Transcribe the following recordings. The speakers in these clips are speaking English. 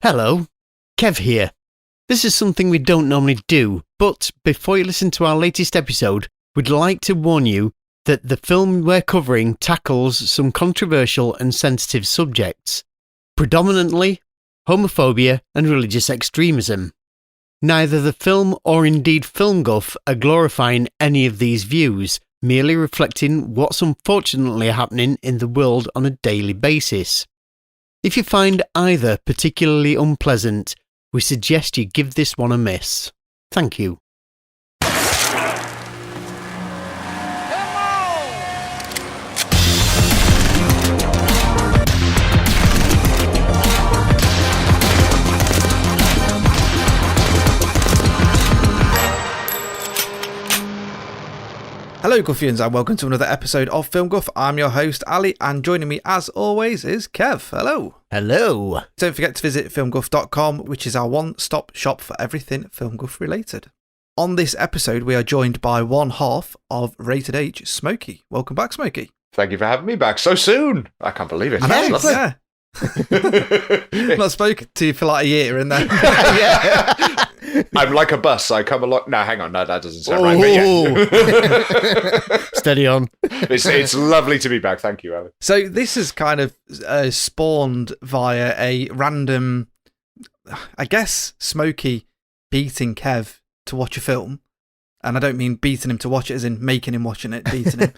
Hello, Kev here. This is something we don't normally do, but before you listen to our latest episode, we'd like to warn you that the film we're covering tackles some controversial and sensitive subjects, predominantly homophobia and religious extremism. Neither the film or indeed film guff are glorifying any of these views, merely reflecting what's unfortunately happening in the world on a daily basis. If you find either particularly unpleasant, we suggest you give this one a miss. Thank you. Hello Guffians and welcome to another episode of Film Guff. I'm your host Ali and joining me as always is Kev. Hello. Hello. Don't forget to visit filmguff.com, which is our one-stop shop for everything Film Guff related. On this episode we are joined by one half of Rated H, Smokey. Welcome back, Smokey. Thank you for having me back so soon. I can't believe it. I know, Lovely. yeah. I've not spoken to you for like a year and then Yeah. I'm like a bus. I come along. No, hang on. No, that doesn't sound right. But yeah. Steady on. It's lovely to be back. Thank you, Ali. So this is kind of spawned via a random, I guess, Smokey beating Kev to watch a film. And I don't mean beating him to watch it as in making him watching it, beating him.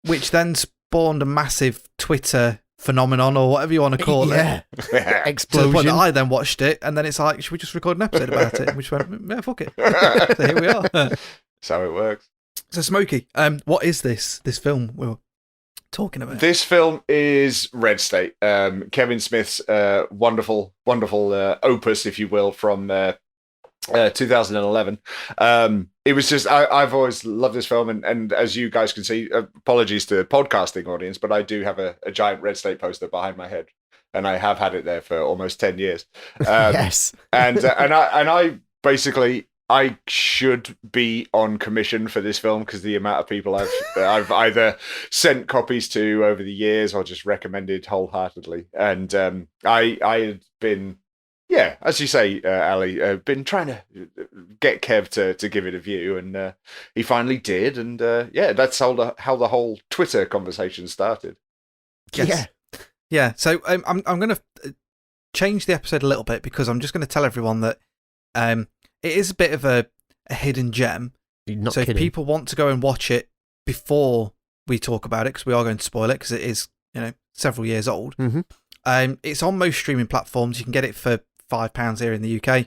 Which then spawned a massive Twitter phenomenon or whatever you want to call it. Yeah. To Explosion. the point that I then watched it and then it's like, should we just record an episode about it? And we just went, yeah, fuck it. So here we are. That's how it works. So Smokey, what is this film we're talking about? This film is Red State. Kevin Smith's wonderful opus, if you will, from 2011. It was just, I've always loved this film, and as you guys can see, apologies to the podcasting audience, but I do have a giant Red State poster behind my head, and I have had it there for almost 10 years. Yes. and I basically, I should be on commission for this film because the amount of people I've either sent copies to over the years or just recommended wholeheartedly, and I had been. Yeah, as you say, Ali, been trying to get Kev to give it a view, and he finally did, and that's how the whole Twitter conversation started. Yes. Yeah. So I'm going to change the episode a little bit because I'm just going to tell everyone that it is a bit of a hidden gem. You're not so kidding. If people want to go and watch it before we talk about it, because we are going to spoil it because it is, several years old. Mm-hmm. It's on most streaming platforms. You can get it for £5 here in the UK.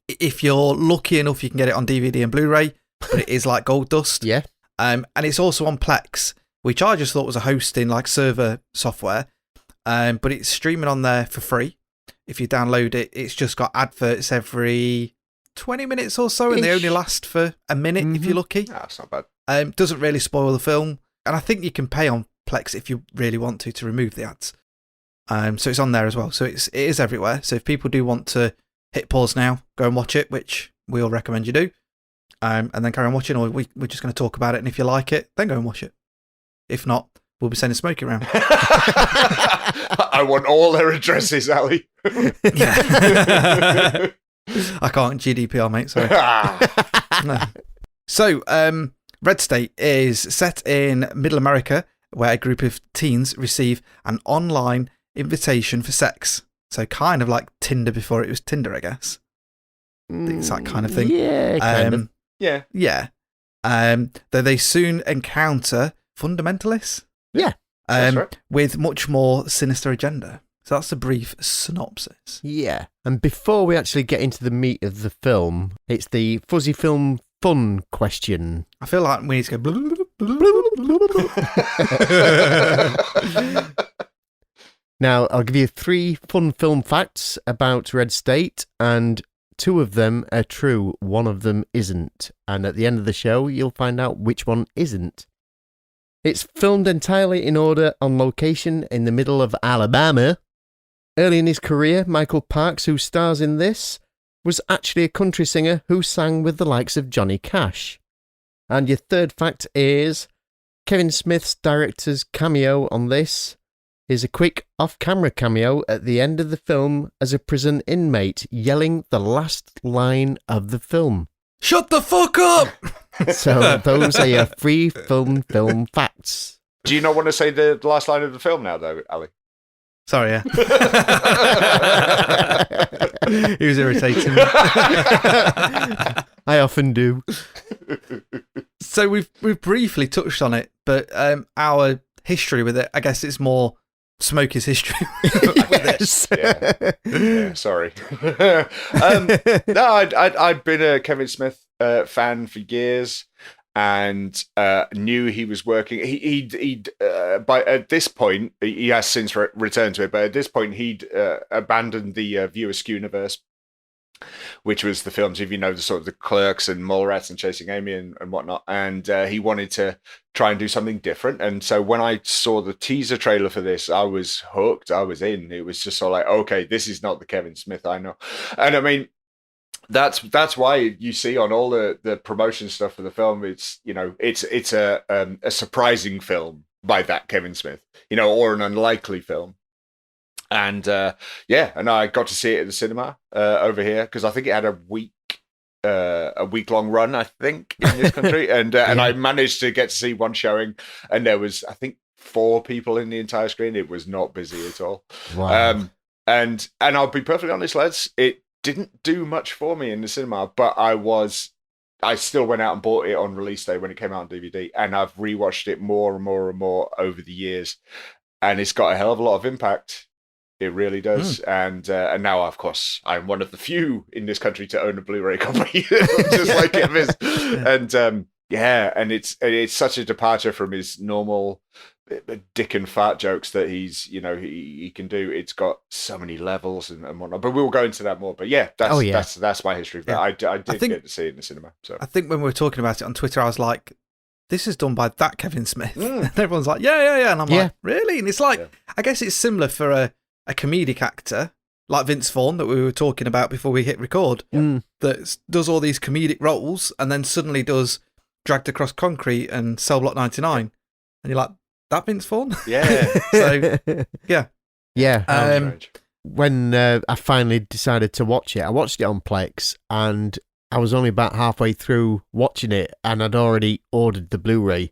If you're lucky enough, you can get it on DVD and Blu-ray, but it is like gold dust. Yeah. And it's also on Plex, which I just thought was a hosting like server software. But it's streaming on there for free. If you download it, it's just got adverts every 20 minutes or so, and they only last for a minute if you're lucky. That's not bad. Doesn't really spoil the film, and I think you can pay on Plex if you really want to remove the ads. So it's on there as well. So it is everywhere. So if people do want to hit pause now, go and watch it, which we all recommend you do, and then carry on watching, or we're just going to talk about it. And if you like it, then go and watch it. If not, we'll be sending Smokey around. I want all their addresses, Ali. Yeah. I can't GDPR, mate. Sorry. No. So, Red State is set in Middle America, where a group of teens receive an online invitation for sex. So kind of like Tinder before it was Tinder, I guess. It's that kind of thing. Yeah, kind of. Yeah. Yeah. Though they soon encounter fundamentalists. Yeah. That's right. With much more sinister agenda. So that's a brief synopsis. Yeah. And before we actually get into the meat of the film, it's the fuzzy film fun question. I feel like we need to go... Now, I'll give you 3 fun film facts about Red State, and 2 of them are true, 1 of them isn't. And at the end of the show, you'll find out which one isn't. It's filmed entirely in order on location in the middle of Alabama. Early in his career, Michael Parks, who stars in this, was actually a country singer who sang with the likes of Johnny Cash. And your 3rd fact is Kevin Smith's director's cameo on this Here's a quick off-camera cameo at the end of the film as a prison inmate yelling the last line of the film. Shut the fuck up! So those are your free film facts. Do you not want to say the last line of the film now, though, Ali? Sorry, yeah. He was irritating me. I often do. So we've briefly touched on it, but our history with it, I guess it's more Smokey's history with it. Yeah, sorry. No, I'd been a Kevin Smith fan for years, and knew he was working. He'd by at this point, he has since returned to it, but at this point he'd abandoned the View Askew-universe, which was the films, if you know, the sort of the Clerks and Mallrats and Chasing Amy and whatnot. And he wanted to try and do something different. And so when I saw the teaser trailer for this, I was hooked. I was in. It was just sort of like, okay, this is not the Kevin Smith I know. And I mean, that's why you see on all the promotion stuff for the film, it's, you know, it's a surprising film by that Kevin Smith, you know, or an unlikely film. And and I got to see it at the cinema over here because I think it had a week-long run, I think, in this country, and I managed to get to see one showing, and there was, I think, 4 people in the entire screen. It was not busy at all. Wow. And I'll be perfectly honest, lads, it didn't do much for me in the cinema, but I still went out and bought it on release day when it came out on DVD, and I've rewatched it more and more and more over the years, and it's got a hell of a lot of impact. It really does, and now, of course, I'm one of the few in this country to own a Blu-ray copy, just like him is. And and it's such a departure from his normal dick and fart jokes that he can do. It's got so many levels and whatnot. But we'll go into that more. But yeah, that's my history. But I did get to see it in the cinema. So I think when we were talking about it on Twitter, I was like, this is done by that Kevin Smith. And everyone's like, yeah. And I'm like, really? And it's like, I guess it's similar for a comedic actor like Vince Vaughn that we were talking about before we hit record, that does all these comedic roles and then suddenly does Dragged Across Concrete and Cell Block 99. And you're like, that Vince Vaughn? Yeah. So, yeah. Yeah. When I finally decided to watch it, I watched it on Plex, and I was only about halfway through watching it, and I'd already ordered the Blu-ray.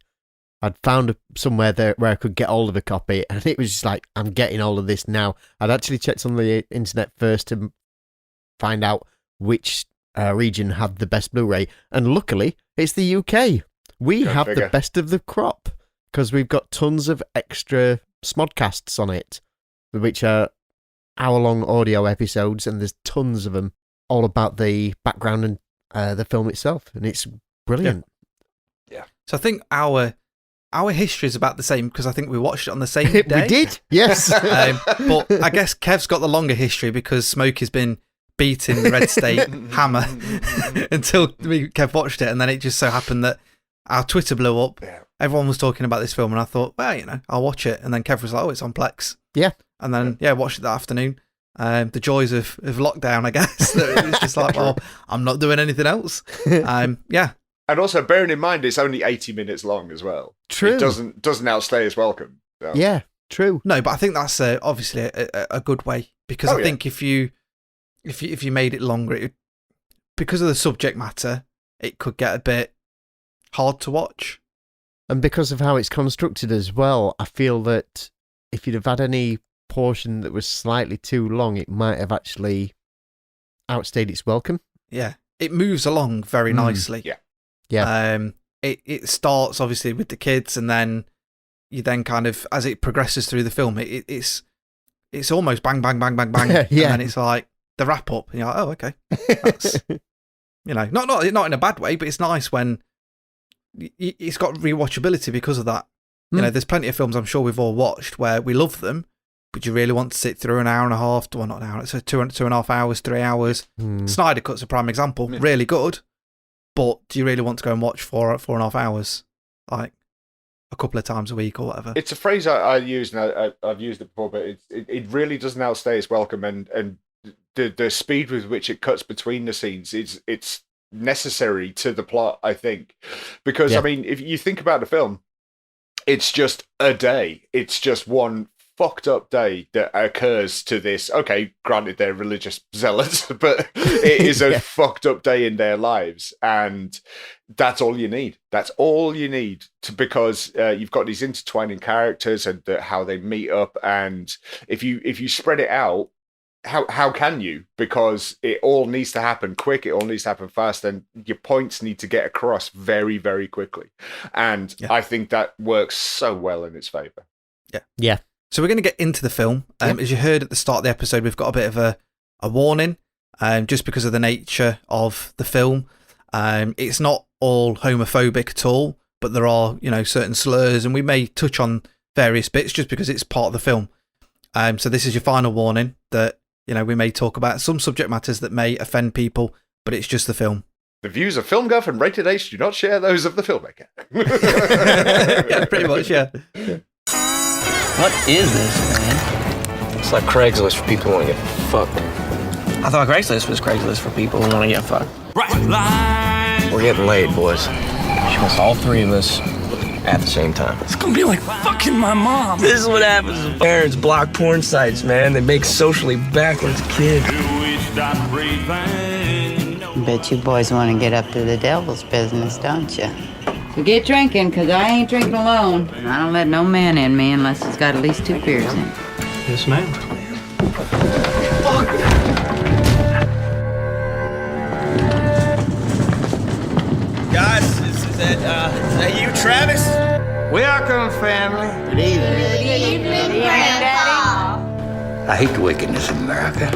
I'd found somewhere there where I could get hold of a copy, and it was just like, I'm getting all of this now. I'd actually checked on the internet first to find out which region had the best Blu-ray, and luckily, it's the UK. We have the best of the crop, because we've got tons of extra smodcasts on it, which are hour-long audio episodes, and there's tons of them all about the background and the film itself, and it's brilliant. Yeah. So I think our history is about the same, because I think we watched it on the same day. We did, yes. But I guess Kev's got the longer history because Smokey's been beating the Red State hammer until Kev watched it, and then it just so happened that our Twitter blew up. Yeah. Everyone was talking about this film, and I thought, well, I'll watch it. And then Kev was like, oh, it's on Plex. Yeah. And then, watched it that afternoon. The joys of lockdown, I guess. It was just like, well, I'm not doing anything else. Yeah. And also, bearing in mind, it's only 80 minutes long as well. True. It doesn't outstay its welcome. So. Yeah, true. No, but I think that's obviously a good way, because I think if you made it longer, because of the subject matter, it could get a bit hard to watch. And because of how it's constructed as well, I feel that if you'd have had any portion that was slightly too long, it might have actually outstayed its welcome. Yeah, it moves along very nicely. Yeah. It starts obviously with the kids, and then you then kind of, as it progresses through the film, it's almost bang, bang, bang, bang, bang. And then it's like the wrap up, and you're like, oh, okay. That's, not in a bad way, but it's nice when it's got rewatchability because of that. You know, there's plenty of films I'm sure we've all watched where we love them, but you really want to sit through an hour and a half, well, not an hour, so 2.5 hours, 3 hours. Snyder Cut's a prime example, really good. But do you really want to go and watch 4.5 hours, like a couple of times a week or whatever? It's a phrase I use, and I've used it before, but it really doesn't outstay its welcome, and the speed with which it cuts between the scenes, it's necessary to the plot, I think, because I mean, if you think about the film, it's just a day. It's just one fucked up day that occurs to this. Okay, granted they're religious zealots, but it is a fucked up day in their lives, and that's all you need. That's all you need because you've got these intertwining characters and how they meet up, and if you spread it out. How can you? Because it all needs to happen quick. It all needs to happen fast, and your points need to get across very, very quickly. And I think that works so well in its favor. Yeah. So we're going to get into the film. As you heard at the start of the episode, we've got a bit of a warning, just because of the nature of the film. It's not all homophobic at all, but there are, certain slurs, and we may touch on various bits just because it's part of the film. So this is your final warning that, we may talk about some subject matters that may offend people, but it's just the film. The views of FilmGuff and Rated H do not share those of the filmmaker. Yeah, pretty much, yeah. What is this, man? It's like Craigslist for people who want to get fucked. I thought Craigslist was Craigslist for people who want to get fucked. Right. We're getting laid, boys. She wants all three of us at the same time. It's gonna be like fucking my mom. This is what happens when parents block porn sites, man. They make socially backwards kids. Bet you boys want to get up to the devil's business, don't you? So get drinking, because I ain't drinking alone. I don't let no man in me unless he's got at least 2 beers in. Yes, ma'am. Guys, is that you, Travis? Welcome, family. Good evening. I hate the wickedness of America.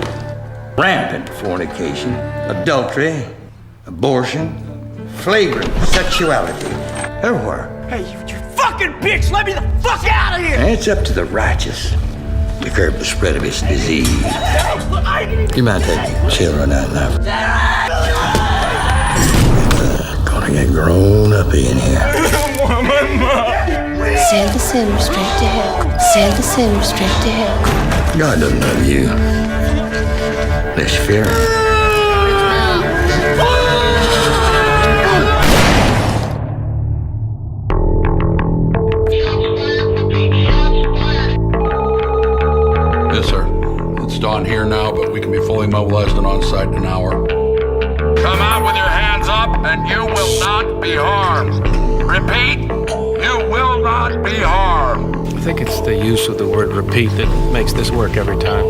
Rampant fornication, adultery, abortion, flagrant sexuality. Everywhere. Hey, you fucking bitch! Let me the fuck out of here! And it's up to the righteous to curb the spread of this disease. You mind taking children out now? Gonna get grown up in here. Send the sinner straight to hell. Send the sinner straight to hell. God doesn't love you. Unless you fear him. Yes, sir. It's dawn here now, but we can be fully mobilized and on site in an hour. Come out with your hands up, and you will not be harmed. Repeat, you will not be harmed. I think it's the use of the word repeat that makes this work every time.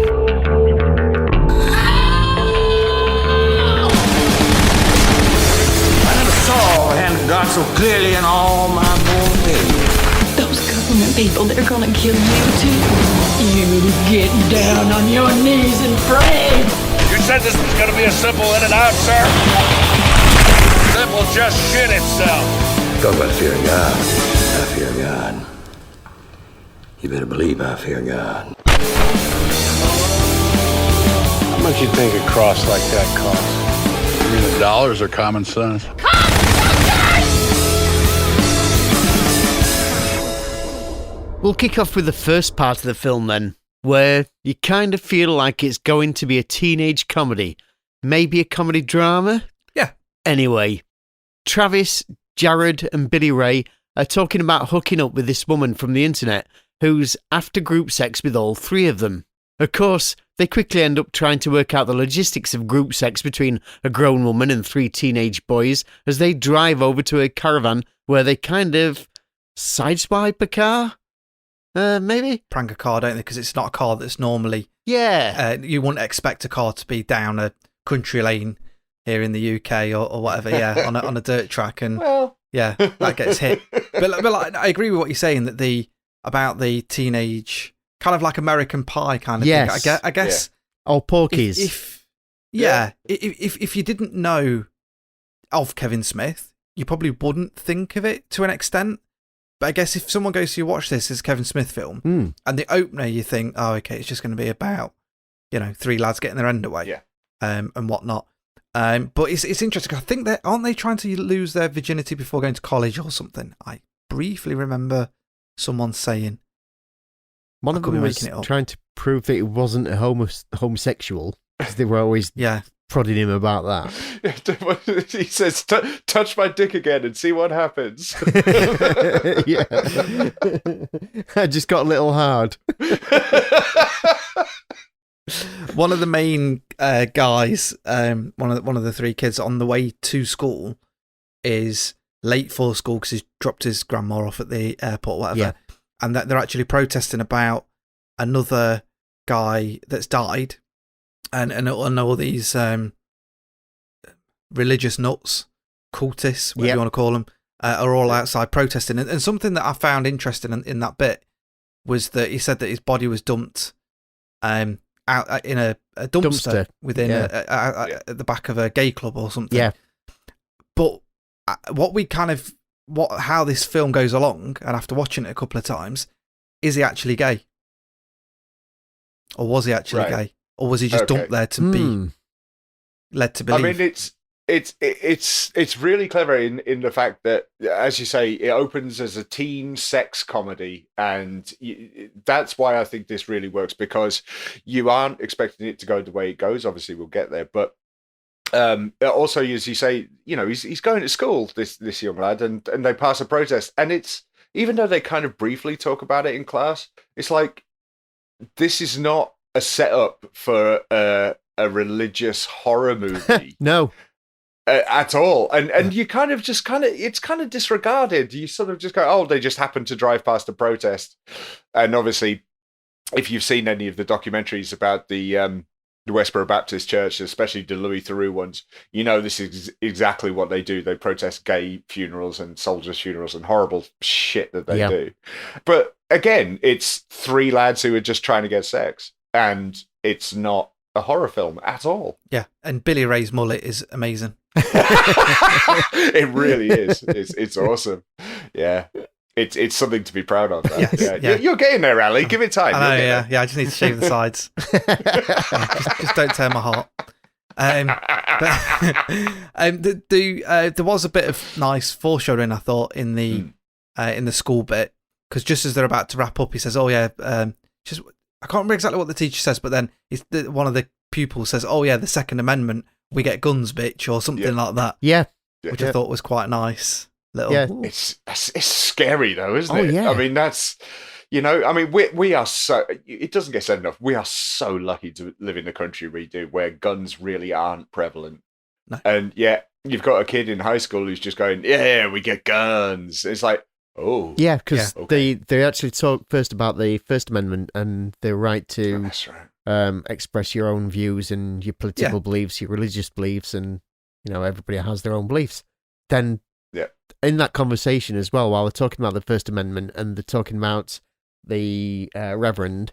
I never saw the hand of God so clearly in all my born days. Those government people, they're gonna kill you too. You get down on your knees and pray. You said this was going to be a simple in and out, sir? It will just shit itself. Talk about fearing God. I fear God. You better believe I fear God. How much you think a cross like that costs? You mean the dollars or common sense? We'll kick off with the first part of the film then, where you kind of feel like it's going to be a teenage comedy. Maybe a comedy drama? Yeah. Anyway, Travis, Jared and Billy Ray are talking about hooking up with this woman from the internet who's after group sex with all 3 of them. Of course, they quickly end up trying to work out the logistics of group sex between a grown woman and 3 teenage boys as they drive over to a caravan where they kind of sideswipe a car? Maybe? Prank a car, don't they? Because it's not a car that's normally... Yeah. You wouldn't expect a car to be down a country lane here in the UK or whatever, yeah, on a dirt track, and yeah, that gets hit. But like, I agree with what you're saying, that about the teenage, kind of like American Pie kind of thing. I guess. Yeah. Or Porky's. If you didn't know of Kevin Smith, you probably wouldn't think of it to an extent. But I guess if someone goes to watch this as a Kevin Smith film, and the opener, you think, oh, okay, it's just going to be about, 3 lads getting their end away, and whatnot. But it's interesting. I think aren't they trying to lose their virginity before going to college or something? I briefly remember someone saying. One of them was trying to prove that it wasn't a homosexual, because they were always prodding him about that. He says, touch my dick again and see what happens. Yeah. I just got a little hard. One of the main guys, one of the three kids on the way to school is late for school because he's dropped his grandma off at the airport or whatever. Yeah. And that they're actually protesting about another guy that's died. And all these religious nuts, cultists, whatever you want to call them, are all outside protesting. And something that I found interesting in that bit was that he said that his body was dumped out in a dumpster within at the back of a gay club or something. Yeah. But how this film goes along, and after watching it a couple of times, is he actually gay? Or was he actually gay? Or was he just dumped there to be led to believe? I mean, it's really clever in the fact that, as you say, it opens as a teen sex comedy, and that's why I think this really works, because you aren't expecting it to go the way it goes. Obviously, we'll get there, but also, as you say, he's going to school, this young lad, and they pass a protest, and it's, even though they kind of briefly talk about it in class, it's like, this is not a setup for a religious horror movie. No. At all. And you it's kind of disregarded. You sort of just go, oh, they just happened to drive past a protest. And obviously, if you've seen any of the documentaries about the Westboro Baptist Church, especially the Louis Theroux ones, this is exactly what they do. They protest gay funerals and soldiers' funerals and horrible shit that they do. But again, it's three lads who are just trying to get sex, and it's not a horror film at all. Yeah, and Billy Ray's mullet is amazing. It really is. It's awesome. Yeah. It's something to be proud of. Yeah. You're getting there, Ali. Give it time. I know, yeah. I just need to shave the sides. Just don't tear my heart. There was a bit of nice foreshadowing, I thought, in the school bit, because just as they're about to wrap up, he says, "Oh yeah," I can't remember exactly what the teacher says, but then one of the pupils says, "Oh yeah, the Second Amendment, we get guns, bitch," or something like that. Yeah, which I thought was quite nice. It's scary though, isn't it? Yeah. I mean, that's, we are so, it doesn't get said enough, we are so lucky to live in the country we do, where guns really aren't prevalent. No. And yet you've got a kid in high school who's just going, yeah, we get guns. It's like, oh. Yeah, because they actually talk first about the First Amendment and the right to express your own views and your political beliefs, your religious beliefs, and, everybody has their own beliefs. Then in that conversation as well, while they're talking about the First Amendment and they're talking about the Reverend,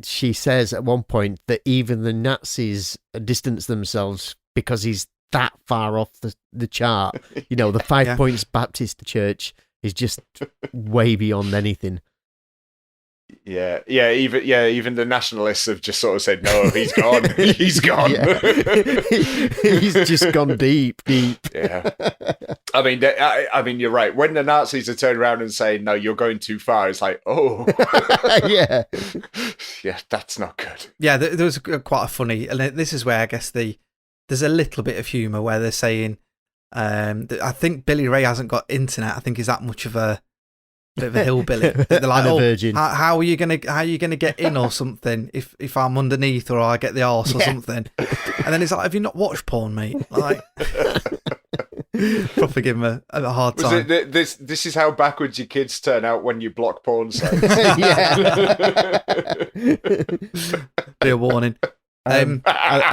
she says at one point that even the Nazis distance themselves because he's that far off the chart. The 5 Points Baptist Church is just way beyond anything. Even the nationalists have just sort of said, no, he's gone. He's gone. He's just gone deep. Yeah. I mean, you're right. When the Nazis are turned around and saying, no, you're going too far, it's like, oh. Yeah, that's not good. Yeah, there was quite a funny, and this is where I guess there's a little bit of humour where they're saying, I think Billy Ray hasn't got internet. I think he's that much of a bit of a hillbilly. They're like, virgin. How are you gonna get in or something if I'm underneath or I get the arse or something? And then it's like, have you not watched porn, mate? Like, probably give him a hard time. This is how backwards your kids turn out when you block porn sites. Be a warning. I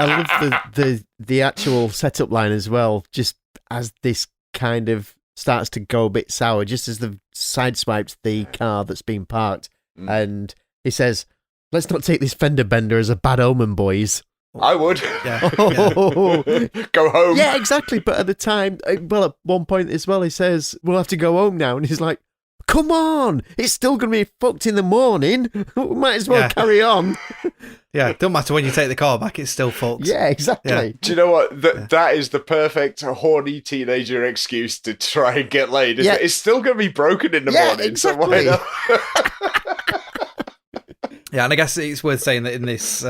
love the actual setup line as well. Just as this kind of starts to go a bit sour, just as they've sideswiped the car that's been parked, and he says, "Let's not take this fender bender as a bad omen, boys." I would. Yeah. Go home. Yeah, exactly. But at the time, well, at one point as well, he says, "We'll have to go home now," and he's like, "Come on, it's still going to be fucked in the morning. We might as well carry on." Yeah, don't matter when you take the car back, it's still fucked. Yeah, exactly. Yeah. Do you know what? That is the perfect horny teenager excuse to try and get laid. It's still going to be broken in the morning, exactly. So why not? Yeah, and I guess it's worth saying that in this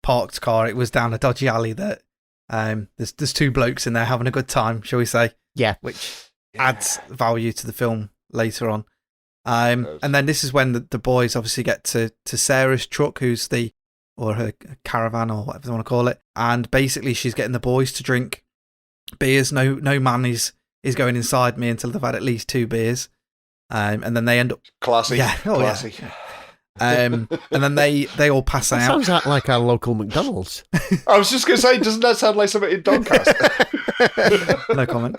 parked car, it was down a dodgy alley that There's two blokes in there having a good time, shall we say? Yeah. Which adds value to the film later on. And then this is when the boys obviously get to Sarah's truck, or her caravan, or whatever they want to call it. And basically she's getting the boys to drink beers. No man is going inside me until they've had at least 2 beers. And then they end up... Classy. Yeah. Oh, classy. Yeah. And then they all pass out. Sounds like our local McDonald's. I was just going to say, doesn't that sound like something in Doncaster? No comment.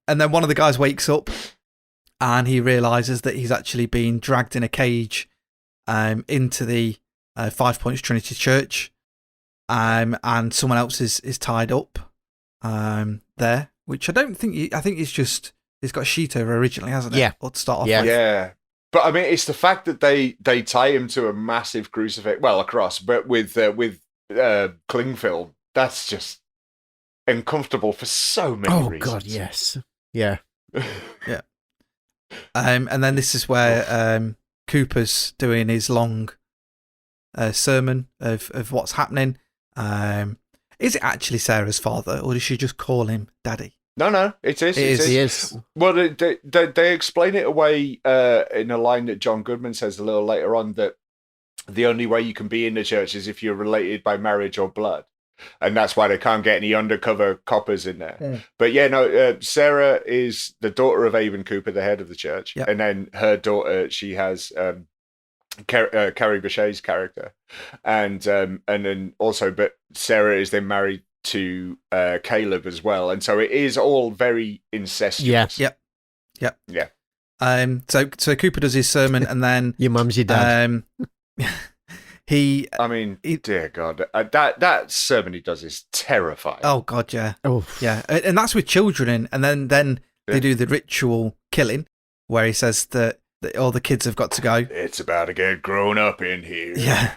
And then one of the guys wakes up and he realises that he's actually been dragged in a cage into the 5 Points Trinity Church, and someone else is tied up there, which I don't think... I think it's got a sheet over originally, hasn't it? Yeah. Or to start off Yeah. with. Yeah. But I mean, it's the fact that they tie him to a massive crucifix, well, a cross, but with cling film. That's just uncomfortable for so many reasons. Oh God, yes. Yeah. Yeah. And then this is where Cooper's doing his long sermon of what's happening. Is it actually Sarah's father, or does she just call him Daddy? No, it is. He is. Well, they explain it away in a line that John Goodman says a little later on, that the only way you can be in the church is if you're related by marriage or blood. And that's why they can't get any undercover coppers in there. Yeah. But yeah, no, Sarah is the daughter of Avon Cooper, the head of the church. Yep. And then her daughter, she has Carrie Bechet's character. And then also, but Sarah is then married to Caleb as well. And so it is all very incestuous. Yeah. Yep. Yeah. So Cooper does his sermon, and then your mum's your dad. Dear God, that sermon he does is terrifying. Oh God, yeah. Oh yeah, and that's with children in, and then they do the ritual killing where he says that all the kids have got to go. It's about to get grown up in here. Yeah.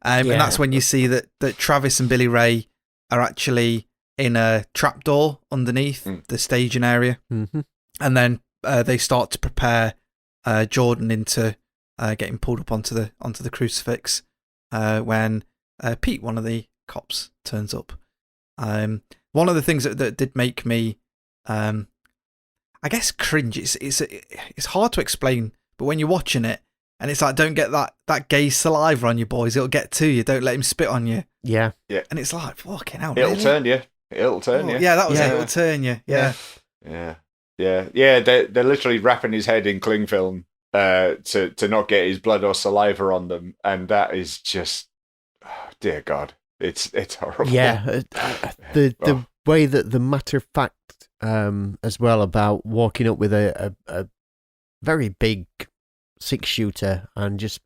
And that's when you see that Travis and Billy Ray are actually in a trapdoor underneath the staging area. Mm-hmm. And then they start to prepare Jordan into getting pulled up onto the crucifix when Pete, one of the cops, turns up. One of the things that did make me, I guess, cringe. It's hard to explain, but when you're watching it, and it's like, don't get that gay saliva on you, boys. It'll get to you. Don't let him spit on you. Yeah. And it's like, fucking hell. It'll really? turn you. Yeah, that was it. It'll turn you. Yeah. They're literally wrapping his head in cling film to not get his blood or saliva on them, and that is just, dear God, it's horrible. Yeah, the way that the matter of fact as well about walking up with a very big 6-shooter and just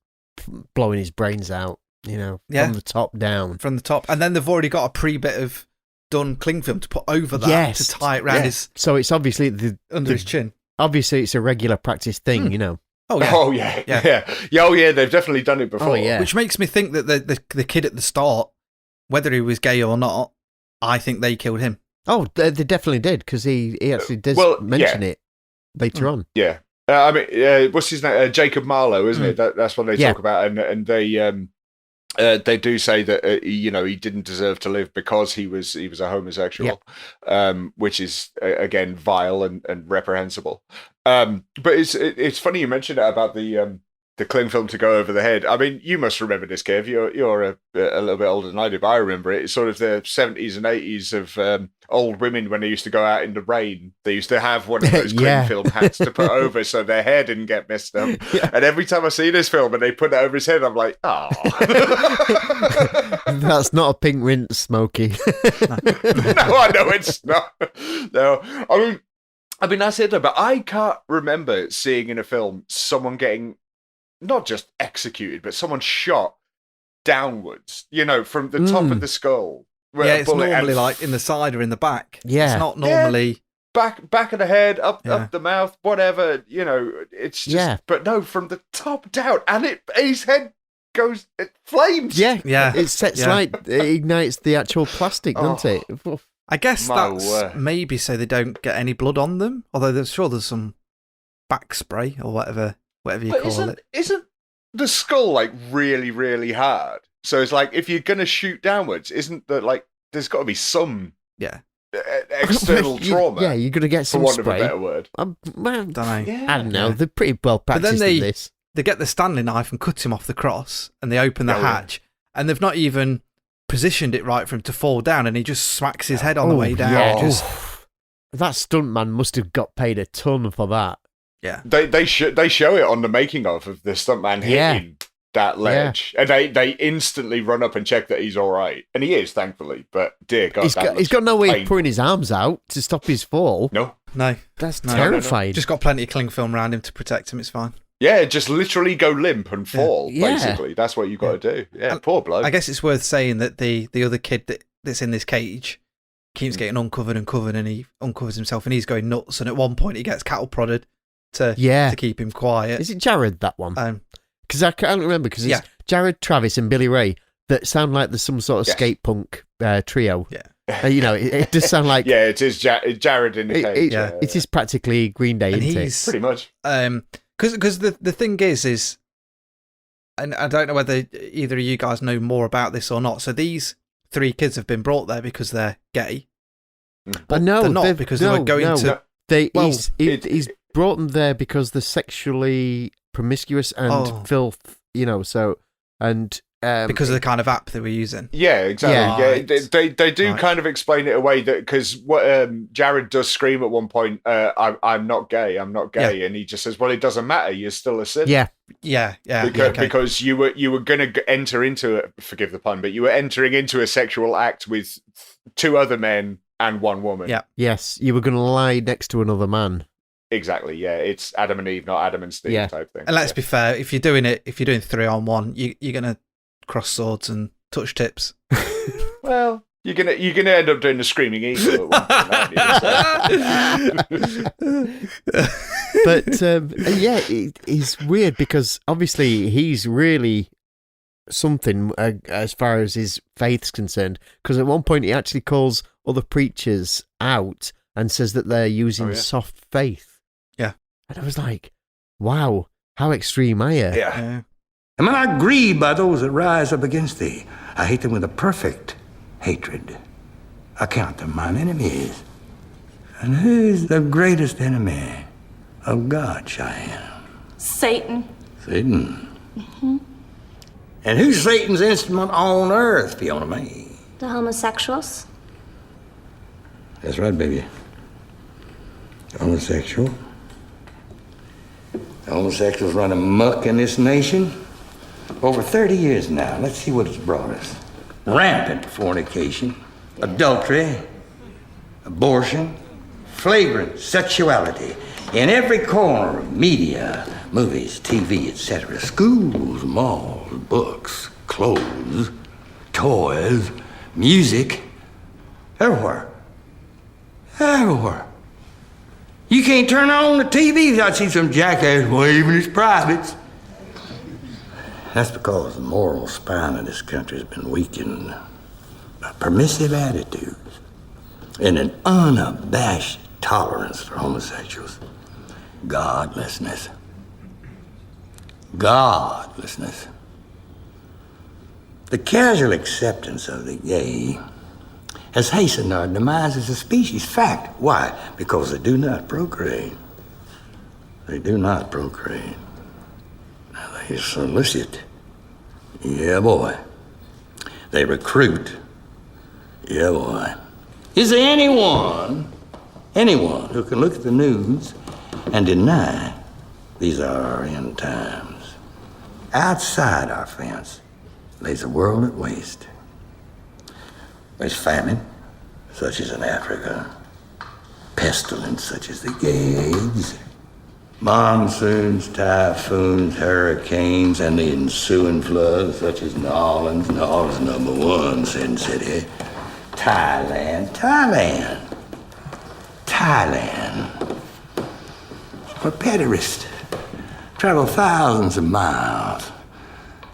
blowing his brains out, from the top down. From the top, and then they've already got a pre-bit of done cling film to put over that to tie it round his. So it's obviously under his chin. Obviously, it's a regular practice thing, Oh yeah. Oh yeah. They've definitely done it before. Oh, yeah. Which makes me think that the kid at the start, whether he was gay or not, I think they killed him. Oh, they definitely did, because he actually does mention it later on. Yeah. What's his name? Jacob Marlowe, isn't it? That's what they talk about, and they do say that he didn't deserve to live because he was a homosexual, which is again vile and reprehensible. But it's funny you mentioned that about the cling film to go over the head. I mean, you must remember this, Kev. You're a little bit older than I do, but I remember it. It's sort of the 70s and 80s of old women when they used to go out in the rain. They used to have one of those cling film hats to put over so their hair didn't get messed up. Yeah. And every time I see this film and they put that over his head, I'm like, oh. That's not a pink rinse, Smokey. No, I know it's not. No, I mean that's it though. But I can't remember seeing in a film someone getting not just executed, but someone shot downwards, from the top of the skull. Yeah, it's normally like in the side or in the back. Yeah. It's not normally... Back of the head, up the mouth, whatever, it's just... But no, from the top down, and his head goes... It flames. Yeah. It sets light, it ignites the actual plastic, doesn't it? I guess that's maybe so they don't get any blood on them, although there's some back spray or whatever you call it. Isn't the skull like really, really hard? So it's like, if you're going to shoot downwards, isn't there, like, there's got to be some external trauma. Yeah, you're going to get some for want spray. of a better word. Don't know. Yeah. I don't know. They're pretty well practiced But then in this. they get the Stanley knife and cut him off the cross, and they open the hatch, and they've not even positioned it right for him to fall down, and he just smacks his head on the way down. Yeah. That stuntman must have got paid a ton for that. Yeah. They show it on the making of the stuntman hitting that ledge, and they instantly run up and check that he's all right, and he is, thankfully. But dear God, he's got no way of putting his arms out to stop his fall. No, that's terrifying. Just got plenty of cling film around him to protect him. It's fine. Yeah, just literally go limp and fall. Basically, that's what you've got to do. Yeah, poor bloke. I guess it's worth saying that the other kid that's in this cage keeps getting uncovered, and he uncovers himself, and he's going nuts. And at one point, he gets cattle prodded to keep him quiet. Is it Jared, that one? Because I can't remember, because it's Jared, Travis, and Billy Ray that sound like there's some sort of skate punk trio. Yeah. It does sound like... yeah, it is Jared in the cage. It is practically Green Day, and isn't he's, it? Pretty much. Because the thing is, and I don't know whether either of you guys know more about this or not, so these 3 kids have been brought there because they're gay. But no, they're not, because they were going to... He's brought them there because they're sexually promiscuous and filth, so... and because of the kind of app they were using. Yeah, exactly. Yeah, they do kind of explain it away, that because what Jared does scream at one point, I'm not gay, and he just says, well, it doesn't matter, you're still a sinner. Yeah. Because you were going to enter into it, forgive the pun, but you were entering into a sexual act with 2 other men and 1 woman. Yeah. Yes, you were going to lie next to another man. Exactly, yeah. It's Adam and Eve, not Adam and Steve type thing. And let's be fair, if you're doing 3-on-1, you're going to cross swords and touch tips. Well, you're gonna end up doing the screaming eagle at one point. But it's weird because obviously he's really something as far as his faith's concerned, because at one point he actually calls other preachers out and says that they're using soft faith. Yeah. And I was like, wow, how extreme are you? Yeah. Am I not grieved by those that rise up against thee? I hate them with a perfect hatred. I count them mine enemies. And who is the greatest enemy of God, Cheyenne? Satan. Satan? Mm-hmm. And who's Satan's instrument on earth, Fiona May? The homosexuals. That's right, baby. Homosexual. The homosexuals run amok in this nation. Over 30 years now. Let's see what it's brought us. Rampant fornication, adultery, abortion, flagrant sexuality in every corner of media, movies, TV, etc. Schools, malls, books, clothes, toys, music, everywhere. Everywhere. You can't turn on the TV without seeing some jackass waving his privates. That's because the moral spine of this country has been weakened by permissive attitudes and an unabashed tolerance for homosexuals. Godlessness. Godlessness. The casual acceptance of the gay has hastened our demise as a species. Fact. Why? Because they do not procreate. They do not procreate. They solicit. Yeah, boy. They recruit. Yeah, boy. Is there anyone who can look at the news and deny these are our end times? Outside our fence lays a world at waste. There's famine, such as in Africa, pestilence, such as the AIDS, monsoons, typhoons, hurricanes, and the ensuing floods, such as New Orleans #1 Sin City, Thailand. Where pederasts travel thousands of miles,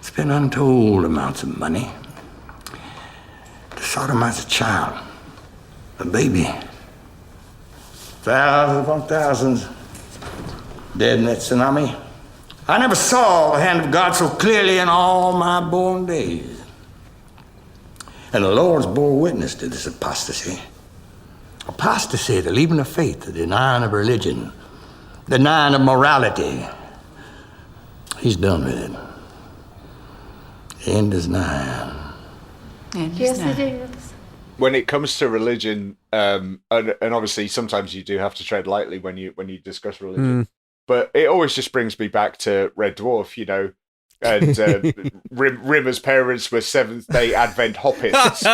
spend untold amounts of money to sodomize a child, a baby. Thousands upon thousands dead in that tsunami. I never saw the hand of God so clearly in all my born days. And the Lord's bore witness to this apostasy. Apostasy, the leaving of faith, the denying of religion, denying of morality. He's done with it. The end is nigh. Yes, it is. When it comes to religion, and obviously sometimes you do have to tread lightly when you discuss religion, but it always just brings me back to Red Dwarf, and Rimmer's parents were Seventh-day Advent hoppists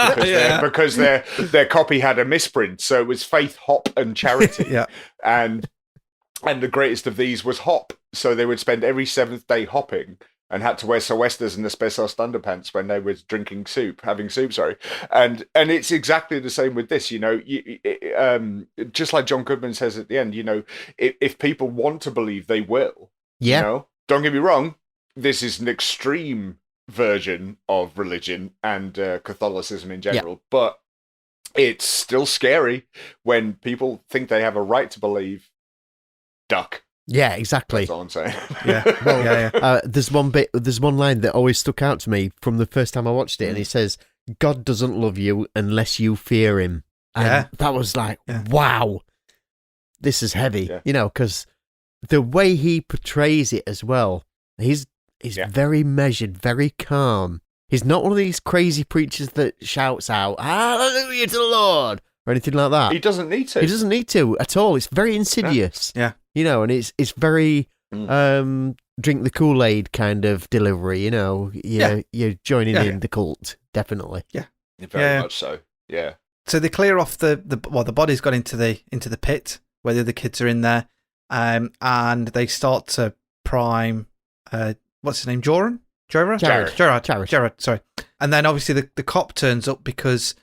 because their copy had a misprint, so it was faith, hop, and charity. And the greatest of these was hop, so they would spend every seventh day hopping and had to wear sou'westers and asbestos underpants when they were having soup. And it's exactly the same with this. Just like John Goodman says at the end, if people want to believe, they will. Yeah. Don't get me wrong. This is an extreme version of religion and Catholicism in general, but it's still scary when people think they have a right to believe. Duck. Yeah, exactly. That's all I'm saying. There's one line that always stuck out to me from the first time I watched it, and he says, "God doesn't love you unless you fear him." And that was like, wow, this is heavy, because the way he portrays it as well, he's very measured, very calm. He's not one of these crazy preachers that shouts out, "Hallelujah to the Lord," or anything like that. He doesn't need to. He doesn't need to at all. It's very insidious. And it's very drink the Kool-Aid kind of delivery, You're joining in the cult, definitely. Very much so. Yeah. So they clear off the body's got into the pit where the other kids are in there, and they start to prime what's his name? Jared, sorry. And then obviously the cop turns up because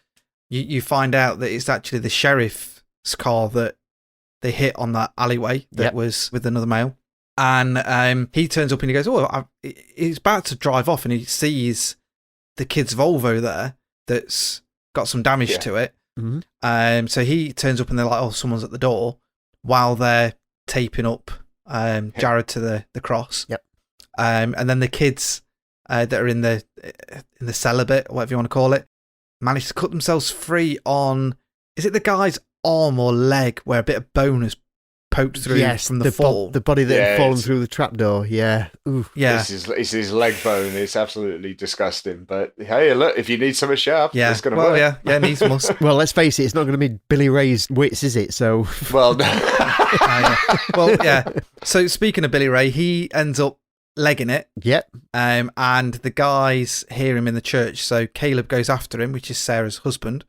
you find out that it's actually the sheriff's car that they hit on that alleyway that was with another male. And he turns up and he goes, he's about to drive off, and he sees the kid's Volvo there that's got some damage to it. So he turns up and they're like, someone's at the door, while they're taping up Jared to the cross. And then the kids that are in the cellar bit, or whatever you want to call it, manage to cut themselves free on, is it the guy's arm or leg where a bit of bone has poked through from the fall? The body that had fallen through the trapdoor, It's his leg bone. It's absolutely disgusting. But hey, look, if you need something sharp, it's going to work. Needs must. Well, let's face it, it's not going to be Billy Ray's wits, is it? So, well, So speaking of Billy Ray, he ends up legging it. And the guys hear him in the church, so Caleb goes after him, which is Sarah's husband.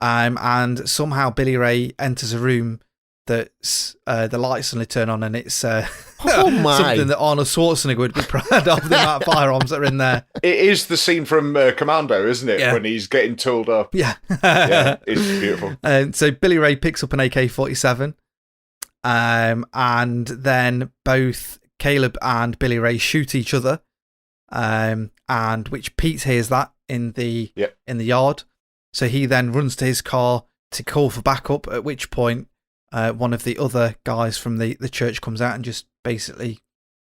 And somehow Billy Ray enters a room that's the lights suddenly turn on, and it's something that Arnold Schwarzenegger would be proud of, the amount of firearms that are in there. It is the scene from Commando, isn't it? When he's getting tooled up. It's beautiful. And so Billy Ray picks up an AK-47, and then both Caleb and Billy Ray shoot each other, and which Pete hears that in the yard. So he then runs to his car to call for backup, at which point one of the other guys from the church comes out and just basically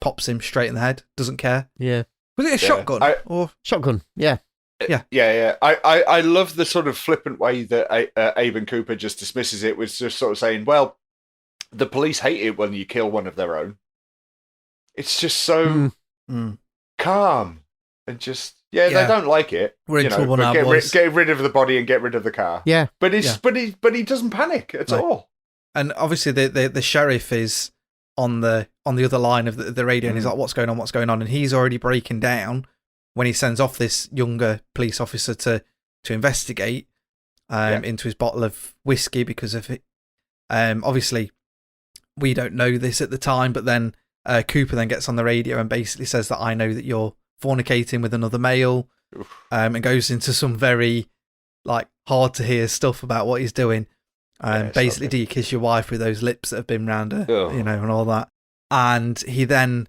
pops him straight in the head. Doesn't care. Yeah. Was it a shotgun? Or shotgun, yeah. I love the sort of flippant way that Aben Cooper just dismisses it, with just sort of saying, well, the police hate it when you kill one of their own. It's just so calm and just... they don't like it. We're in trouble now, boys. Get rid of the body and get rid of the car. Yeah, but he doesn't panic at all. And obviously the sheriff is on the other line of the radio, and he's like, "What's going on?" And he's already breaking down when he sends off this younger police officer to investigate into his bottle of whiskey because of it. Obviously, we don't know this at the time, but then Cooper then gets on the radio and basically says that I know that you're fornicating with another male, and goes into some very hard to hear stuff about what he's doing. Basically, do you kiss your wife with those lips that have been round her, and all that. And he then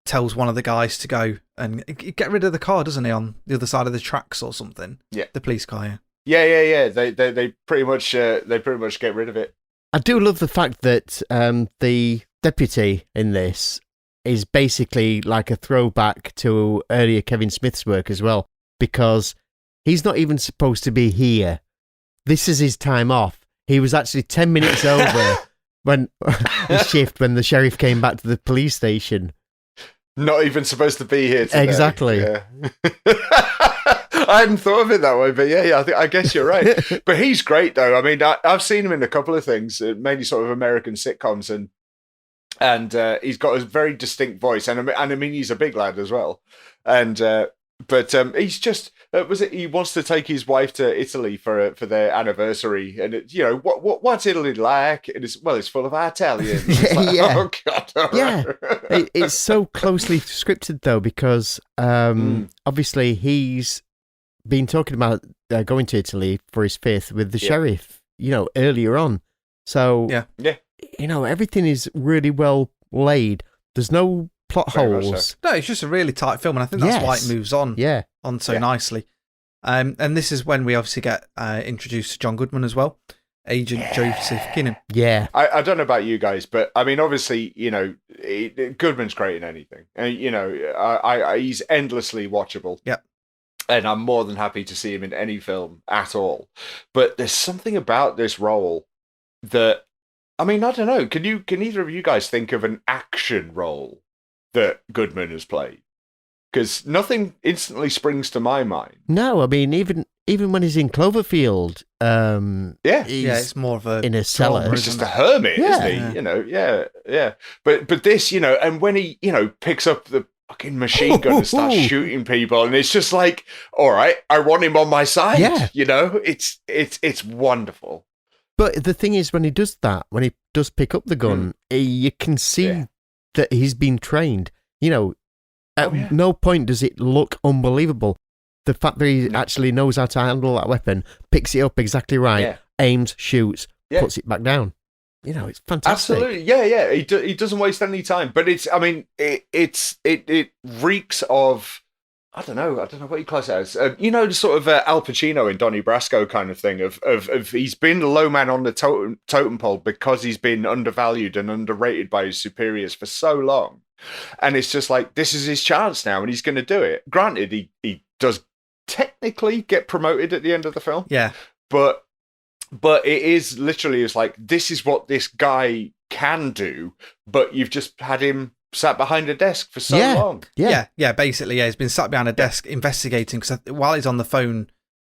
tells one of the guys to go and get rid of the car, doesn't he, on the other side of the tracks or something? Yeah, the police car. Yeah. They pretty much get rid of it. I do love the fact that the deputy in this is basically like a throwback to earlier Kevin Smith's work as well, because he's not even supposed to be here. This is his time off. He was actually 10 minutes over when his shift when the sheriff came back to the police station. Not even supposed to be here today. Exactly. Yeah. I hadn't thought of it that way, but yeah, I guess you're right. But he's great, though. I mean, I've seen him in a couple of things, mainly sort of American sitcoms, and he's got a very distinct voice, and I mean, he's a big lad as well. And but he's just he wants to take his wife to Italy for their anniversary, and what's Italy like? And it's full of Italians. Oh God! Yeah, it's so closely scripted though, because obviously he's been talking about going to Italy for his 5th with the sheriff, earlier on. So yeah, everything is really well laid. There's no plot holes. No, it's just a really tight film, and I think that's why it moves on so nicely. And this is when we obviously get introduced to John Goodman as well, Agent Joseph Kinnan. Yeah. I don't know about you guys, but I mean, obviously, Goodman's great in anything. And, he's endlessly watchable. Yeah. And I'm more than happy to see him in any film at all. But there's something about this role that, I mean, I don't know. Can either of you guys think of an action role that Goodman has played? Because nothing instantly springs to my mind. No, I mean, even when he's in Cloverfield, it's more of in a cellar. He's just a hermit, isn't he? Yeah. But this, and when he, picks up the fucking machine gun and starts shooting people, and it's just like, all right, I want him on my side. Yeah. It's wonderful. But the thing is, when he does that, when he does pick up the gun, you can see that he's been trained. At no point does it look unbelievable. The fact that he actually knows how to handle that weapon, picks it up exactly right, aims, shoots, puts it back down. It's fantastic. Absolutely, yeah. He doesn't waste any time. But it reeks of, I don't know what you class it as. The sort of Al Pacino in Donnie Brasco kind of thing of he's been the low man on the totem pole because he's been undervalued and underrated by his superiors for so long. And it's just like, this is his chance now, and he's going to do it. Granted, he does technically get promoted at the end of the film. Yeah. But it is literally, it's like, this is what this guy can do, but you've just had him sat behind a desk for so long. Yeah. Basically, he's been sat behind a desk investigating, because while he's on the phone,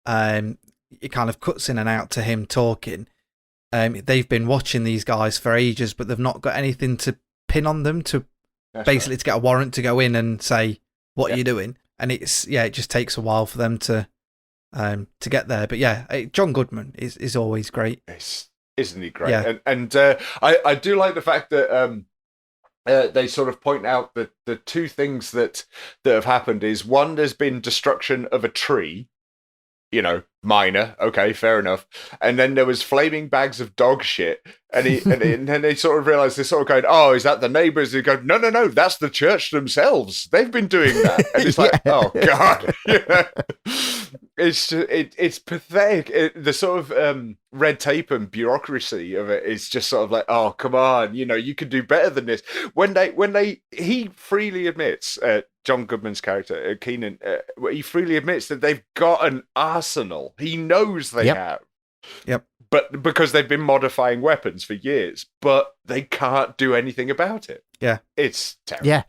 it kind of cuts in and out to him talking. They've been watching these guys for ages, but they've not got anything to pin on them to to get a warrant to go in and say, what are you doing? And it just takes a while for them to get there. But John Goodman is always great. Isn't he great? Yeah. And I do like the fact that they sort of point out that the two things that have happened is, one, there's been destruction of a tree, minor, okay, fair enough. And then there was flaming bags of dog shit, and then they sort of realised, they're sort of going, oh, is that the neighbours? They go, no, that's the church themselves. They've been doing that. And it's like, oh God. It's pathetic. The sort of red tape and bureaucracy of it is just sort of like, oh, come on, you could do better than this. When he freely admits, John Goodman's character, Keenan, he freely admits that they've got an arsenal. He knows they have. Yep. But because they've been modifying weapons for years, but they can't do anything about it. Yeah. It's terrible. Yeah.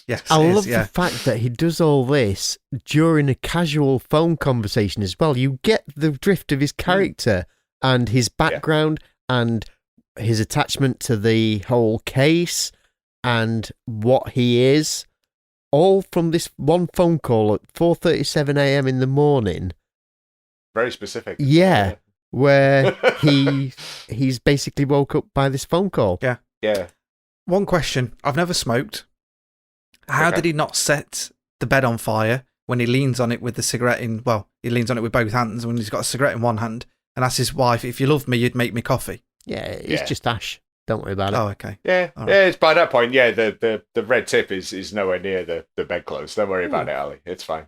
Yes, I love the fact that he does all this during a casual phone conversation as well. You get the drift of his character and his background and his attachment to the whole case and what he is, all from this one phone call at 4:37 a.m. in the morning. Very specific. Yeah, where he's basically woke up by this phone call. Yeah. Yeah. One question. I've never smoked. How did he not set the bed on fire when he leans on it with the cigarette in... Well, he leans on it with both hands when he's got a cigarette in one hand and asks his wife, if you loved me, you'd make me coffee. Yeah, it's just ash. Don't worry about it. Oh, okay. Yeah, right. It's by that point, the red tip is nowhere near the bedclothes. Don't worry about it, Ali. It's fine.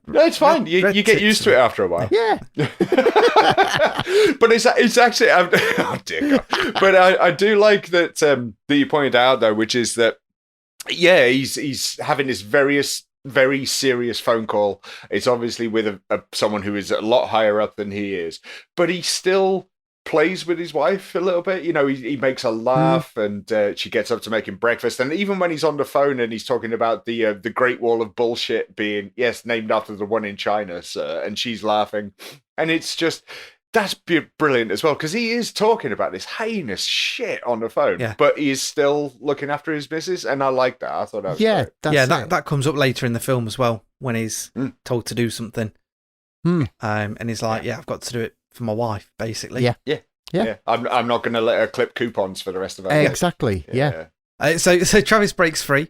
It's fine. You get used to it after a while. Yeah. But it's actually... oh, dear God. But I do like that you pointed out, though, which is that, he's having this various very serious phone call. It's obviously with someone who is a lot higher up than he is, but he still plays with his wife a little bit. You know, he makes her laugh, and she gets up to make him breakfast. And even when he's on the phone and he's talking about the Great Wall of Bullshit being, yes, named after the one in China, sir, and she's laughing. And it's just, that's brilliant as well, because he is talking about this heinous shit on the phone, but he is still looking after his missus, and I like that. I thought that was great. That comes up later in the film as well, when he's told to do something. And he's like, I've got to do it for my wife, basically. Yeah. I'm not going to let her clip coupons for the rest of her life. Exactly. Yeah. So Travis breaks free,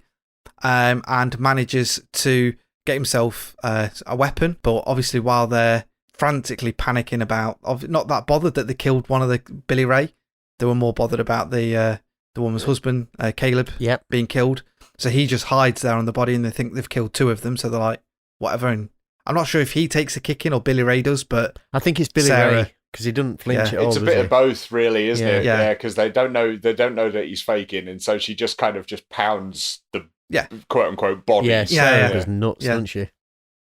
and manages to get himself a weapon, but obviously while they're frantically panicking about, not that bothered that they killed one of the Billy Ray, they were more bothered about the woman's husband, Caleb, being killed. So he just hides there on the body, and they think they've killed two of them. So they're like, whatever. And I'm not sure if he takes a kicking or Billy Ray does, but I think it's Billy Ray, because he doesn't flinch at all. It's a bit of both, really, isn't it? Yeah, because they don't know that he's faking, and so she just kind of just pounds the quote unquote body. Sarah goes nuts, doesn't she?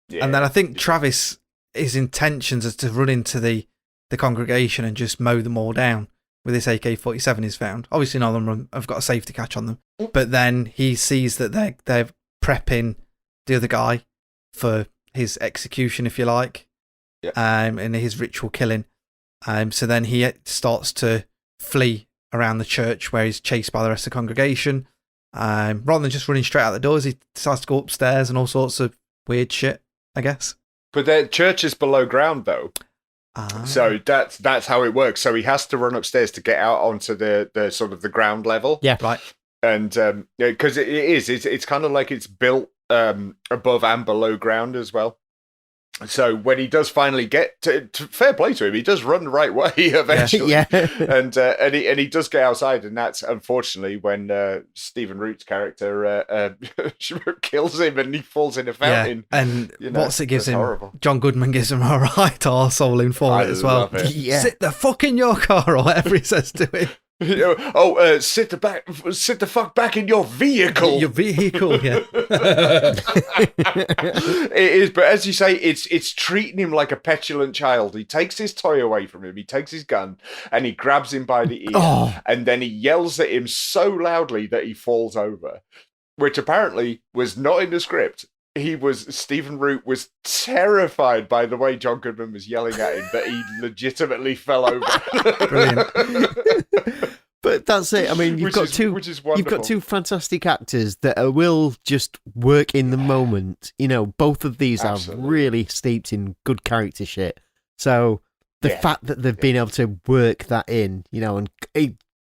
Yeah. And then I think Travis, his intentions is to run into the congregation and just mow them all down with this AK-47 he's found. Obviously, none of them have got a safety catch on them, but then he sees that they're prepping the other guy for his execution, if you like, and his ritual killing. So then he starts to flee around the church, where he's chased by the rest of the congregation. Rather than just running straight out the doors, he decides to go upstairs and all sorts of weird shit, I guess. But their church is below ground, though. So that's how it works. So he has to run upstairs to get out onto the sort of the ground level. Yeah, right. And because it's kind of like it's built above and below ground as well. So when he does finally get to fair play to him, he does run the right way eventually. And he does get outside, and that's unfortunately when Stephen Root's character kills him, and he falls in a fountain. And what's it gives him? Horrible. John Goodman gives him a right arsehole for it as well. Sit the fuck in your car, or whatever he says to him. Sit the fuck back in your vehicle. Your vehicle, yeah. It is, but as you say, it's treating him like a petulant child. He takes his toy away from him, he takes his gun, and he grabs him by the ear, and then he yells at him so loudly that he falls over, which apparently was not in the script. Stephen Root was terrified by the way John Goodman was yelling at him that he legitimately fell over. Brilliant. But that's it. I mean, you've got two fantastic actors that will just work in the moment. You know, both of these are really steeped in good character shit. So the fact that they've been able to work that in, you know, and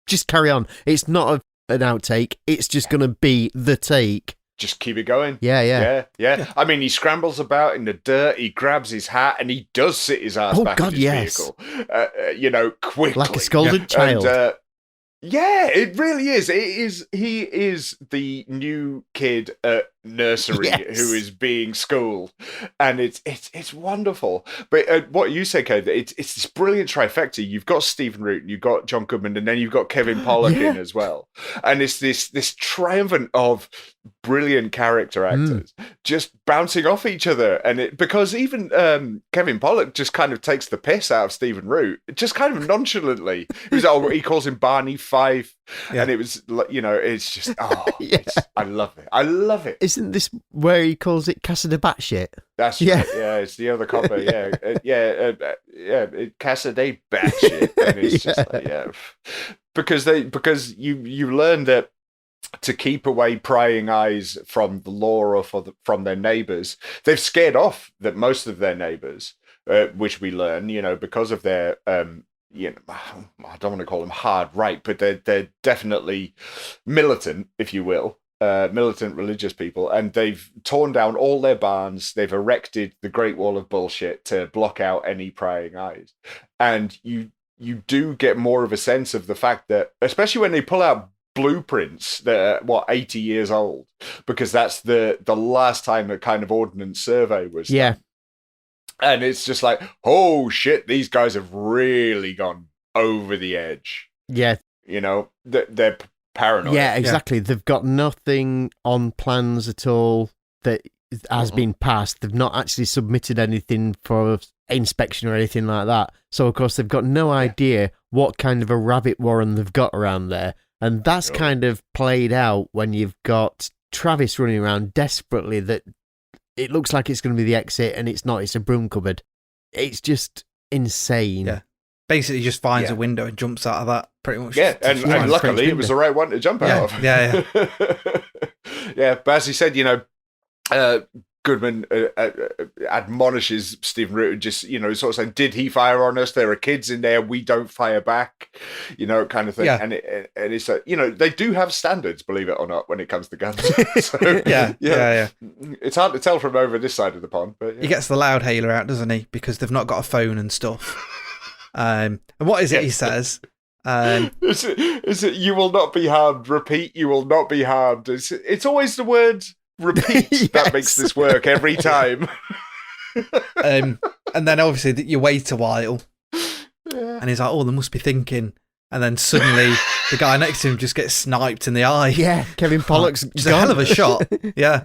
just carry on. It's not an outtake. It's just going to be the take. Just keep it going. Yeah. I mean, he scrambles about in the dirt, he grabs his hat, and he does sit his ass back in his vehicle. Quickly. Like a scolded child. And, it really is. He is the new kid at nursery who is being schooled, and it's wonderful. But what you say, Kate, it's this brilliant trifecta. You've got Stephen Root, you've got John Goodman, and then you've got Kevin Pollak in as well. And it's this triumvirate of brilliant character actors just bouncing off each other, and because even Kevin Pollak just kind of takes the piss out of Stephen Root, just kind of nonchalantly. He calls him Barney Fife, and it was it's just I love it. Isn't this where he calls it Casa de Batshit? That's right. Yeah, it's the other copper. Casa de Batshit. And it's just like, because you learn that to keep away prying eyes from the law or from their neighbours, they've scared off that most of their neighbours, which we learn, because of their I don't want to call them hard right, but they're definitely militant, if you will. Militant religious people, and they've torn down all their barns. They've erected the Great Wall of Bullshit to block out any prying eyes. And you do get more of a sense of the fact that, especially when they pull out blueprints that are 80 years old, because that's the last time a kind of ordnance survey was done. And it's just like, oh shit, these guys have really gone over the edge. They're paranoid. Yeah, exactly. They've got nothing on plans at all. That has been passed. They've not actually submitted anything for inspection or anything like that. So, of course, they've got no idea what kind of a rabbit warren they've got around there. And that's kind of played out when you've got Travis running around desperately that it looks like it's going to be the exit and it's not. It's a broom cupboard. It's just insane. Yeah. Basically just finds a window and jumps out of that pretty much. Yeah, and luckily it was the right one to jump out of. Yeah. Yeah, but as he said, Goodman admonishes Stephen Root, just, sort of saying, did he fire on us? There are kids in there. We don't fire back, kind of thing. Yeah. And it's, they do have standards, believe it or not, when it comes to guns. So, yeah. It's hard to tell from over this side of the pond. But he gets the loudhailer out, doesn't he? Because they've not got a phone and stuff. And what is it he says? Is it you will not be harmed? Repeat, you will not be harmed. It's always the word repeat that makes this work every time. And then obviously you wait a while, and he's like, "Oh, they must be thinking." And then suddenly the guy next to him just gets sniped in the eye. Yeah, Kevin Pollock's just a hell of a shot. Yeah.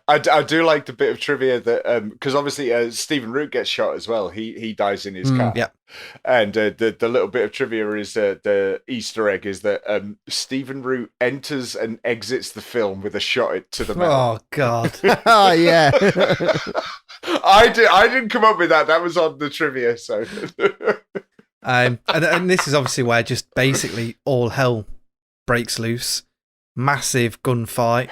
I do like the bit of trivia that because obviously Stephen Root gets shot as well. He dies in his car. Yeah. And the little bit of trivia is the Easter egg is that Stephen Root enters and exits the film with a shot to the mouth. Oh God! Oh yeah. I didn't come up with that. That was on the trivia. So. And this is obviously where just basically all hell breaks loose. Massive gunfight.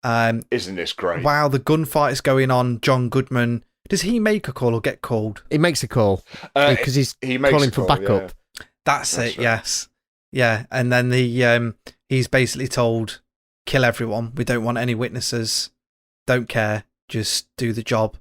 Isn't this great? Wow, the gunfight is going on. John Goodman, does he make a call or get called? He makes a call because he's calling for backup. Yeah. That's it. Right. Yes, yeah. And then he's basically told, "Kill everyone. We don't want any witnesses. Don't care. Just do the job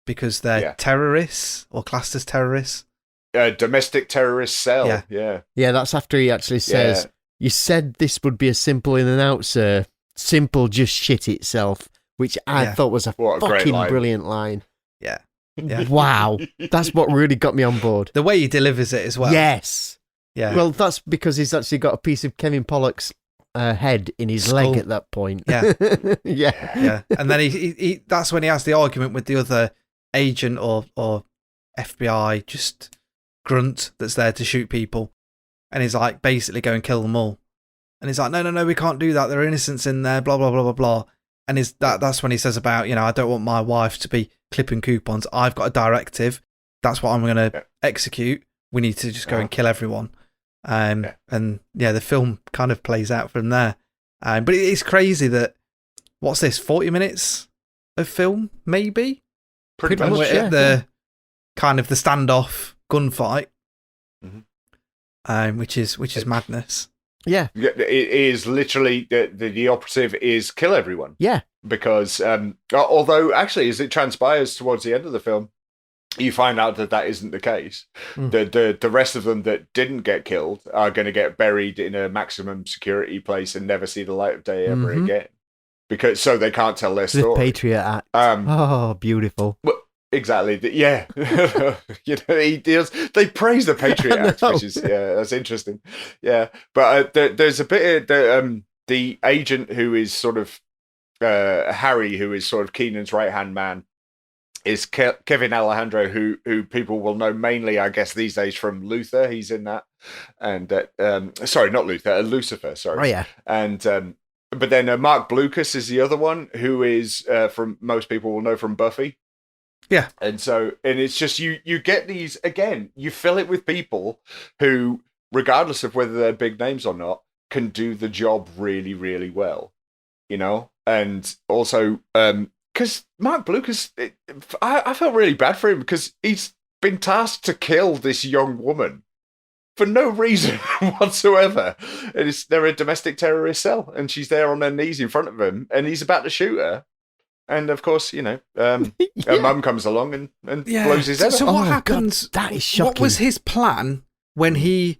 because they're terrorists or classed as terrorists." Domestic terrorist cell. Yeah. That's after he actually says, "You said this would be a simple in and out, sir. Simple just shit itself," which I thought was a fucking brilliant line. Yeah. Wow. That's what really got me on board. The way he delivers it as well. Yes. Yeah. Well, that's because he's actually got a piece of Kevin Pollock's head in his leg at that point. Yeah. Yeah. And then he that's when he has the argument with the other agent or FBI just grunt that's there to shoot people. And he's like, basically go and kill them all. And he's like, no, we can't do that. There are innocents in there, blah, blah, blah, blah, blah. And that's when he says about, I don't want my wife to be clipping coupons. I've got a directive. That's what I'm going to execute. We need to just go and kill everyone. And the film kind of plays out from there. But it's crazy that, what's this, 40 minutes of film, maybe? Pretty much, at the kind of the standoff gunfight, which is madness. Yeah. It is literally the operative is kill everyone. Yeah. Because although actually as it transpires towards the end of the film, you find out that isn't the case. The rest of them that didn't get killed are going to get buried in a maximum security place and never see the light of day ever again. Because so they can't tell their story. The Patriot Act. Oh, beautiful. Well, exactly. Yeah. He deals. They praise the Patriot Act, which is that's interesting. Yeah, but there's a bit of the agent who is sort of Harry, who is sort of Keenan's right hand man, is Kevin Alejandro, who people will know mainly, I guess, these days from Luther. He's in that, and sorry, not Luther, Lucifer. Sorry. Oh yeah, and. But then Mark Blucas is the other one, who is from most people will know from Buffy. Yeah. And it's just you get these, again, you fill it with people who, regardless of whether they're big names or not, can do the job really, really well, and also because Mark Blucas, I felt really bad for him because he's been tasked to kill this young woman for no reason whatsoever. They're a domestic terrorist cell, and she's there on her knees in front of him, and he's about to shoot her. And of course, her mum comes along and blows his head off. So what happens? God, that is shocking. What was his plan when he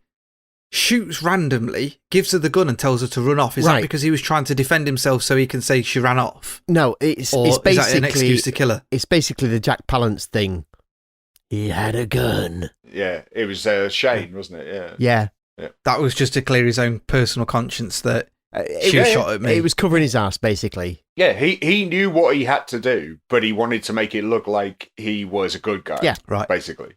shoots randomly, gives her the gun and tells her to run off? Is that because he was trying to defend himself so he can say she ran off? No, it's basically is that an excuse to kill her? It's basically the Jack Palance thing. He had a gun. Yeah, it was Shane, wasn't it? Yeah. That was just to clear his own personal conscience that She shot at me. It was covering his ass, basically. Yeah, he knew what he had to do, but he wanted to make it look like he was a good guy. Yeah, right. Basically.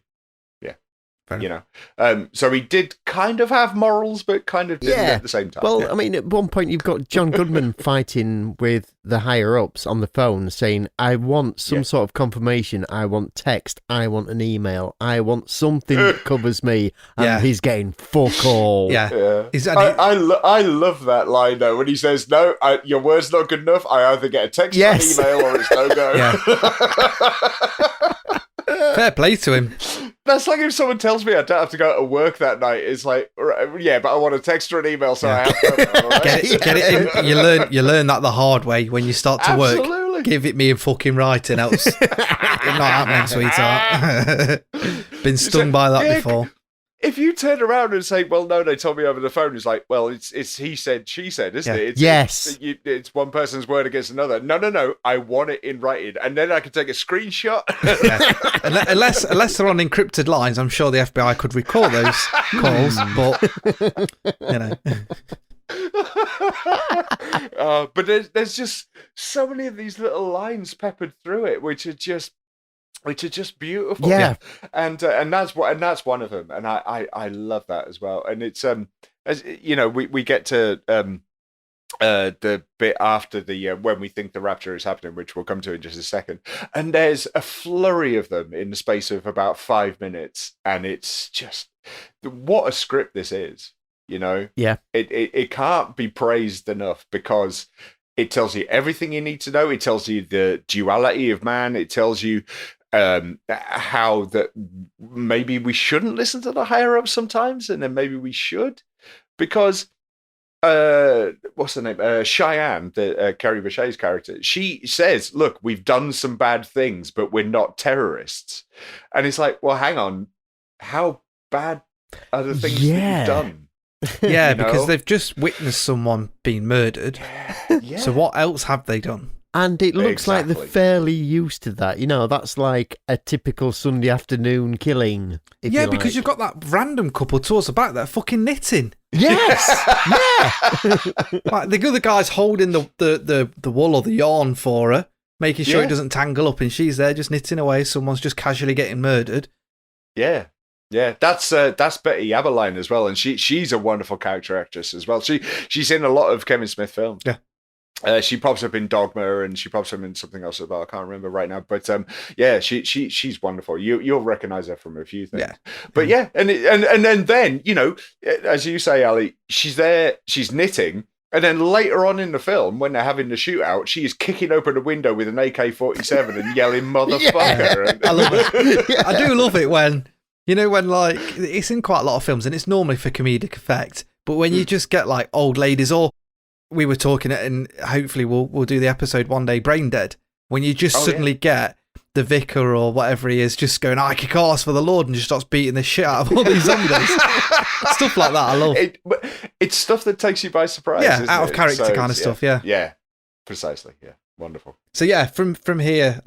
So he did kind of have morals, but kind of didn't at the same time. Well, I mean, at one point you've got John Goodman fighting with the higher ups on the phone, saying, "I want some sort of confirmation. I want text. I want an email. I want something that covers me." And he's getting fuck all. I love that line though when he says, "No, your word's not good enough. I either get a text or an email, or it's no go." Fair play to him. That's like if someone tells me I don't have to go to work that night. It's like, yeah, but I want a text or an email, so I have to. Right? Get it in. You learn that the hard way when you start to work. Give it me in fucking writing, else it's not happening, sweetheart. Been stung by that before. If you turn around and say, "Well, no, they told me over the phone," it's like, "Well, it's he said, she said, isn't it?" It's one person's word against another. No, I want it in writing, and then I can take a screenshot. Unless they're on encrypted lines, I'm sure the FBI could record those calls. But but there's just so many of these little lines peppered through it, which are just beautiful. Yeah. And that's one of them, and I love that as well. And it's as you know, we get to the bit after the when we think the rapture is happening, which we'll come to in just a second, and there's a flurry of them in the space of about 5 minutes, and it's just what a script this is. You know, it can't be praised enough, because it tells you everything you need to know. It tells you the duality of man. It tells you how that maybe we shouldn't listen to the higher ups sometimes, and then maybe we should, because what's her name? Cheyenne, the Carrie Bashay's character. She says, "Look, we've done some bad things, but we're not terrorists." And it's like, well, hang on, how bad are the things that you've done? Yeah, because they've just witnessed someone being murdered. So what else have they done? And it looks like they're fairly used to that. You know, that's like a typical Sunday afternoon killing. Yeah, because you've got that random couple towards the back that are fucking knitting. Yes! Yeah! Like the other guy's holding the wool or the yarn for her, making sure it doesn't tangle up, and she's there just knitting away. Someone's just casually getting murdered. Yeah. Yeah, that's Betty Aberline as well, and she's a wonderful character actress as well. She's in a lot of Kevin Smith films. Yeah. She pops up in Dogma, and she pops up in something else as well. I can't remember right now, but she's wonderful. You'll recognize her from a few things. Yeah, but and then you know, as you say, Ali, she's there, she's knitting, and then later on in the film, when they're having the shootout, she is kicking open a window with an AK-47 and yelling "motherfucker." Yeah. I love it. I do love it when like it's in quite a lot of films, and it's normally for comedic effect. But when you just get like old ladies, or we were talking, and hopefully we'll do the episode one day, Brain Dead, when you just suddenly get the vicar or whatever he is just going, "I kick ass for the Lord," and just starts beating the shit out of all these zombies. Stuff like that I love. It's stuff that takes you by surprise. Yeah, out of character kind of stuff. Yeah, precisely. Yeah, wonderful. So yeah, from here,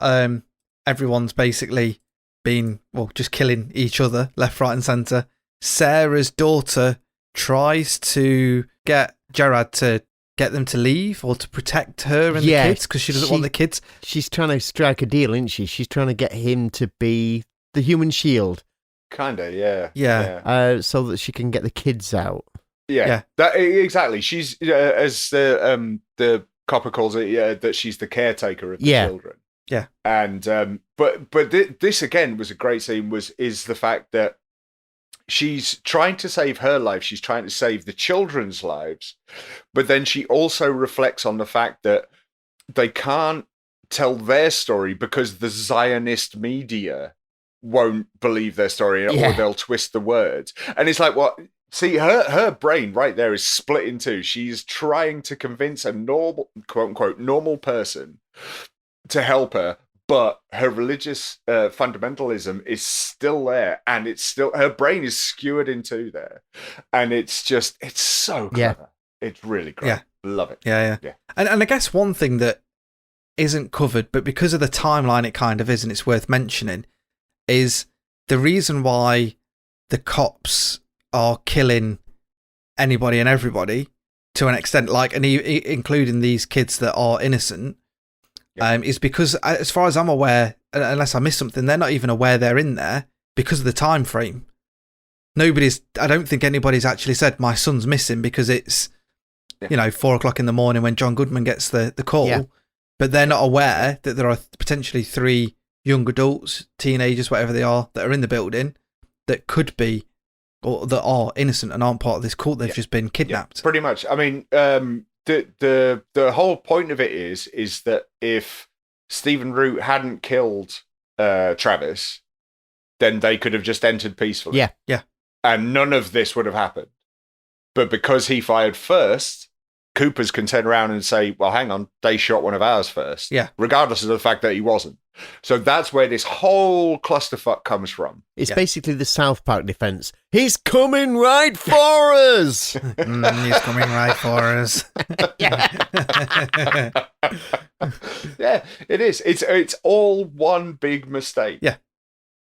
everyone's basically been just killing each other left, right, and centre. Sarah's daughter tries to get Gerard to get them to leave or to protect her and the kids, because she doesn't want the kids. She's trying to strike a deal, isn't she? She's trying to get him to be the human shield. Kinda, yeah. Yeah. So that she can get the kids out. Yeah. That exactly. She's as the copper calls it, that she's the caretaker of the children. Yeah. And but this again was a great scene. Is the fact that she's trying to save her life, she's trying to save the children's lives, but then she also reflects on the fact that they can't tell their story because the Zionist media won't believe their story, or they'll twist the words. And it's like, what? See, her brain right there is split in two. She's trying to convince a normal, quote unquote, normal person to help her, but her religious fundamentalism is still there, and it's still, her brain is skewered in two there, and it's so clever. It's really great. Yeah. Love it. Yeah. And I guess one thing that isn't covered, but because of the timeline it kind of is, and it's worth mentioning, is the reason why the cops are killing anybody and everybody to an extent, like, and including these kids that are innocent, is because, as far as I'm aware, unless I missed something, they're not even aware they're in there because of the time frame. I don't think anybody's actually said my son's missing because it's, 4:00 in the morning when John Goodman gets the call, but they're not aware that there are potentially 3 young adults, teenagers, whatever they are, that are in the building that could be, or that are innocent and aren't part of this cult. They've just been kidnapped. Yeah, pretty much. I mean, the whole point of it is that if Stephen Root hadn't killed Travis, then they could have just entered peacefully. Yeah. Yeah. And none of this would have happened. But because he fired first, Coopers can turn around and say, well, hang on, they shot one of ours first. Yeah. Regardless of the fact that he wasn't. So that's where this whole clusterfuck comes from. It's basically the South Park defense. He's coming right for us. He's coming right for us. Yeah, it is. It's all one big mistake. Yeah.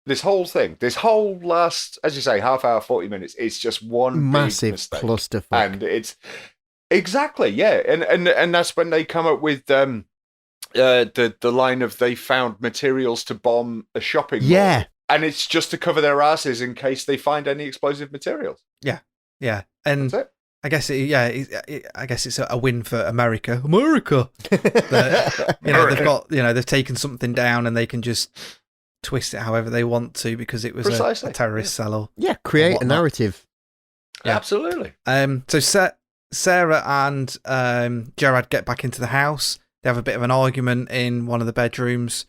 This whole thing, this whole last, as you say, half hour, 40 minutes, it's just one massive big mistake. clusterfuck. And it's exactly, yeah. And that's when they come up with the line of they found materials to bomb a shopping mall. Yeah. And it's just to cover their asses in case they find any explosive materials. Yeah. Yeah. And that's it. I guess I guess it's a win for America. That, they've got, they've taken something down and they can just twist it however they want to because it was a terrorist cell or create a narrative. Yeah. Absolutely. So Sarah and Gerard get back into the house. They have a bit of an argument in one of the bedrooms,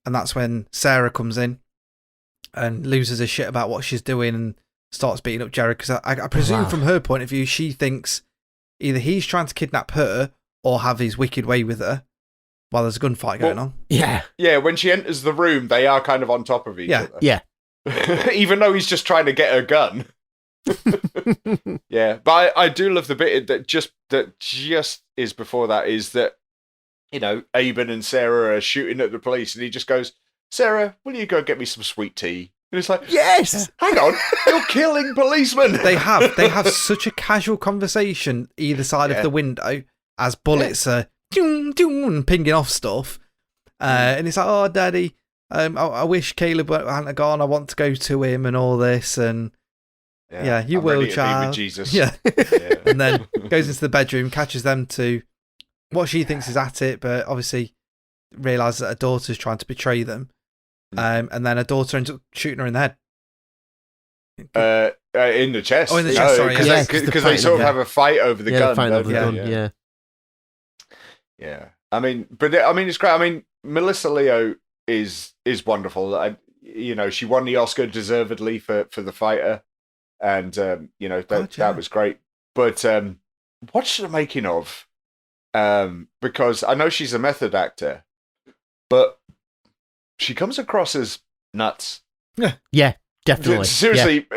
and that's when Sarah comes in and loses her shit about what she's doing and starts beating up Gerard, because I presume from her point of view she thinks either he's trying to kidnap her or have his wicked way with her while there's a gunfight going on. Yeah, when she enters the room, they are kind of on top of each other. Yeah. Even though he's just trying to get her gun. Yeah, but I do love the bit that just is before that is that, Aben and Sarah are shooting at the police and he just goes, Sarah, will you go get me some sweet tea? And it's like, yes! Hang on, you're killing policemen! They have such a casual conversation either side of the window as bullets are pinging off stuff. And it's like, oh, Daddy, I wish Caleb hadn't gone. I want to go to him and all this. And you I'm will, ready to be child. with Jesus. Yeah. And then goes into the bedroom, catches them to what she thinks is at it, but obviously realises that her daughter's trying to betray them. And then her daughter ends up shooting her in the head. In the chest. Oh, in the chest, sorry. Because they sort of have a fight over the gun. Fight over the gun, Yeah. I mean, it's great. I mean, Melissa Leo is wonderful. She won the Oscar deservedly for The Fighter. And, that was great. But what's the making of? Because I know she's a method actor, but she comes across as nuts. Yeah, definitely. Seriously,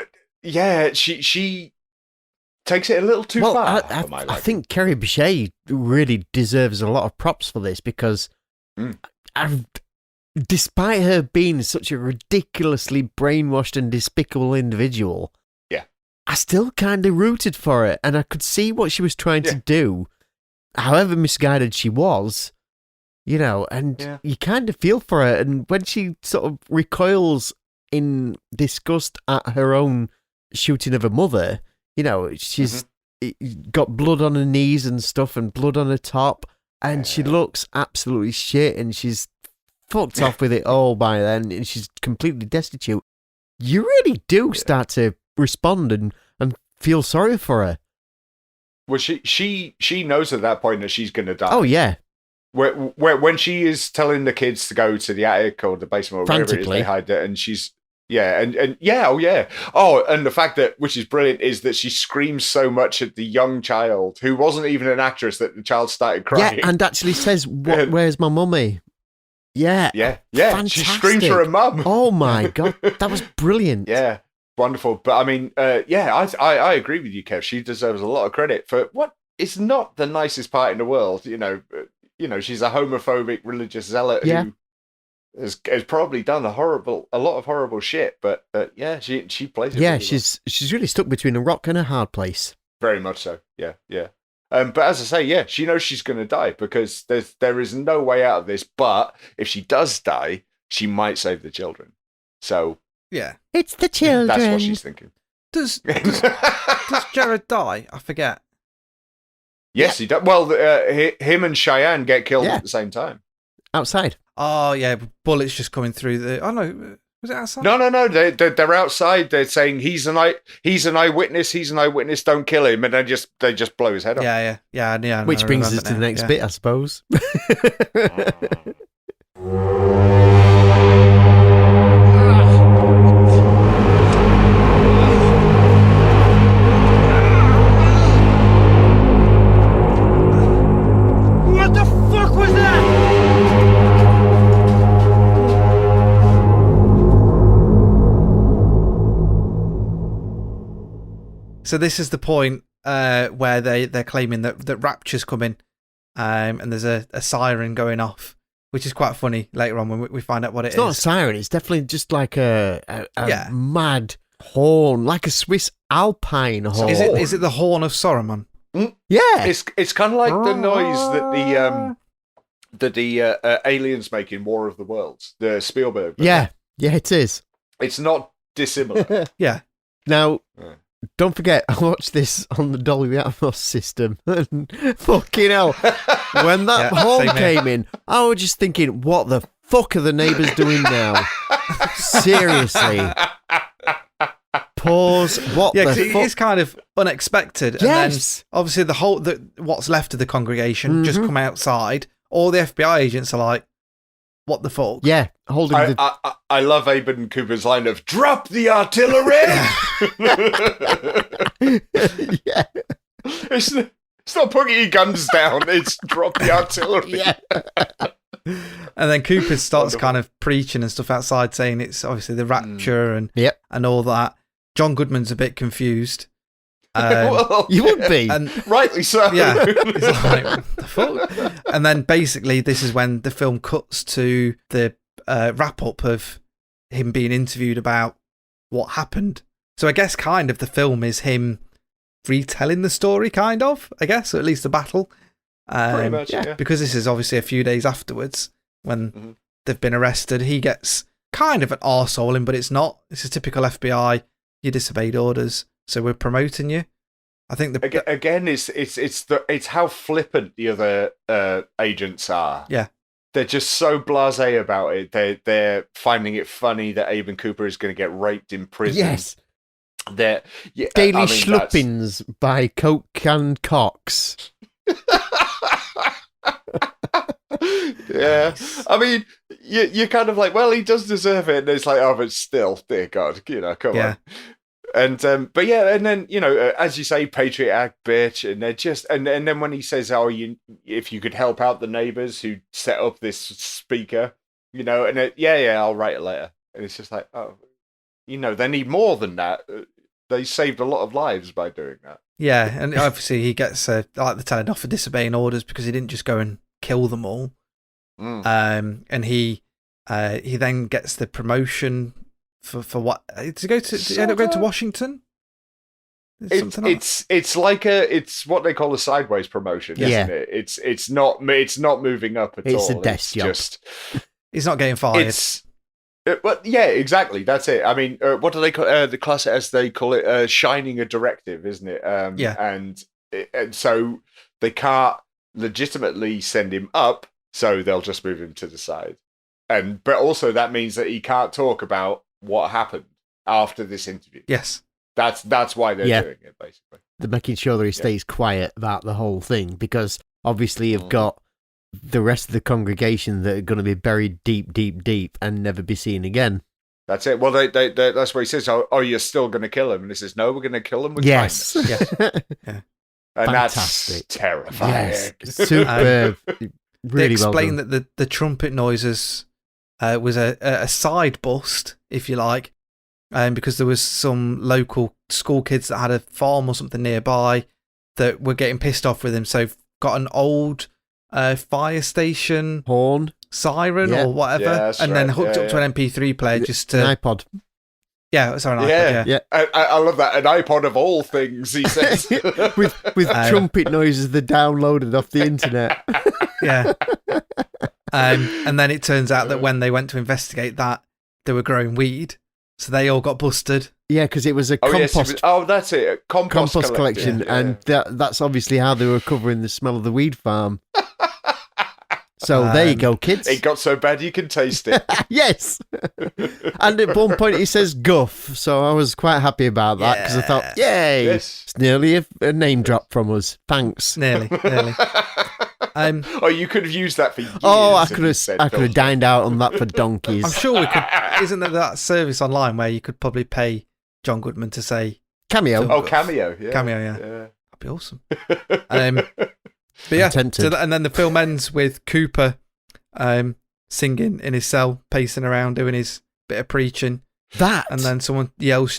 she takes it a little too far. I think Kerry Bichet really deserves a lot of props for this because despite her being such a ridiculously brainwashed and despicable individual, I still kind of rooted for it, and I could see what she was trying to do, however misguided she was, and you kind of feel for her. And when she sort of recoils in disgust at her own shooting of her mother, she's got blood on her knees and stuff and blood on her top, and she looks absolutely shit, and she's fucked off with it all by then, and she's completely destitute. You really do start to respond and feel sorry for her. Well, she knows at that point that she's going to die. Oh, yeah. When she is telling the kids to go to the attic or the basement or wherever it is they hide it, and she's and the fact that, which is brilliant, is that she screams so much at the young child who wasn't even an actress that the child started crying. Yeah, and actually says, "Where's my mummy?" Yeah. Fantastic. She screams for her mum. Oh my god, that was brilliant. Yeah, wonderful. But I mean, I agree with you, Kev. She deserves a lot of credit for what is not the nicest part in the world. She's a homophobic religious zealot who has probably done a lot of horrible shit. But she plays it. Yeah, really she's really stuck between a rock and a hard place. Very much so. Yeah. But as I say, yeah, she knows she's going to die because there is no way out of this. But if she does die, she might save the children. So yeah, it's the children. That's what she's thinking. Does Jared die? I forget. Yes, he does. Well, him and Cheyenne get killed at the same time. Outside. Oh, yeah. Bullets just coming through the... Oh, no. Was it outside? No. They're outside. They're saying he's an eyewitness. He's an eyewitness. Don't kill him. And they just blow his head off. Yeah. Which brings us to the next bit, I suppose. So this is the point where they're claiming that Rapture's coming, and there's a siren going off, which is quite funny later on when we find out what it's not a siren, it's definitely just like a mad horn, like a Swiss Alpine horn. Is it the horn of Saruman? Yeah. It's kind of like the noise that the aliens make in War of the Worlds, the Spielberg. Yeah, it is. It's not dissimilar. Yeah. Now... Don't forget, I watched this on the Dolby Atmos system. And fucking hell. When that horn came in, I was just thinking, what the fuck are the neighbours doing now? Seriously. Pause. What the fuck? It is kind of unexpected. Yes. And then, obviously, what's left of the congregation just come outside. All the FBI agents are like, what the fuck? Yeah. Holding I love Aben Cooper's line of, drop the artillery! Yeah. It's not putting your guns down, it's drop the artillery. Yeah. And then Cooper starts kind of preaching and stuff outside, saying it's obviously the rapture and all that. John Goodman's a bit confused. Well, you would be. And rightly so. Yeah. He's like, what the fuck? And then basically this is when the film cuts to the wrap-up of him being interviewed about what happened. So I guess kind of the film is him retelling the story, kind of, I guess, or at least the battle. Pretty much, yeah. Because this is obviously a few days afterwards when they've been arrested. He gets kind of an arsehole in, but it's not. It's a typical FBI. You disobeyed orders, so we're promoting you. I think again, it's how flippant the other agents are. Yeah. They're just so blasé about it. They're finding it funny that Aben Cooper is going to get raped in prison. Yes. Daily Schluppins by Coke and Cox. Yeah. I mean, you're kind of like, well, he does deserve it. And it's like, oh, but still, dear God, come on. And but yeah, and then as you say, Patriot Act, bitch, and they're just and then when he says, "Oh, if you could help out the neighbors who set up this speaker, and I'll write it later." And it's just like, oh, they need more than that. They saved a lot of lives by doing that. Yeah, and obviously he gets like the telling off for disobeying orders because he didn't just go and kill them all. And he then gets the promotion. For what? To go to end up going to Washington? It's what they call a sideways promotion, isn't it? It's not moving up at all. It's a desk job. He's not getting fired. But yeah, exactly. That's it. I mean, what do they call the class as they call it? Shining a directive, isn't it? And so they can't legitimately send him up, so they'll just move him to the side. But also that means that he can't talk about what happened after this interview. Yes. That's why they're doing it, basically. They're making sure that he stays quiet about the whole thing, because obviously you've got the rest of the congregation that are going to be buried deep, deep, deep and never be seen again. That's it. Well, they that's what he says. Oh, you're still going to kill him? And he says, no, we're going to kill him with kindness. Yeah. And fantastic. That's terrifying. Yes. Superb. Really they explain well done. that the trumpet noises was a side bust, if you like, because there was some local school kids that had a farm or something nearby that were getting pissed off with him. So got an old fire station horn siren or whatever, and then hooked up to an MP3 player just to an iPod. Yeah, sorry, an iPod, Yeah. I love that. An iPod of all things, he says. with trumpet noises that downloaded off the internet. Yeah. And then it turns out that when they went to investigate that, they were growing weed. So they all got busted. Yeah, because it was a compost. Yes, that's it. A compost collection. Yeah. And that's obviously how they were covering the smell of the weed farm. So there you go, kids. It got so bad you can taste it. Yes. And at one point he says guff, so I was quite happy about that because I thought, yay, it's nearly a name drop from us. Thanks. Nearly. Oh, you could have used that for years. Oh, I could have dined out on that for donkeys. I'm sure we could. Isn't there that service online where you could probably pay John Goodman to say Cameo? Oh, Cameo. Yeah. Cameo, yeah. That'd be awesome. But yeah, and then the film ends with Cooper singing in his cell, pacing around, doing his bit of preaching. And then someone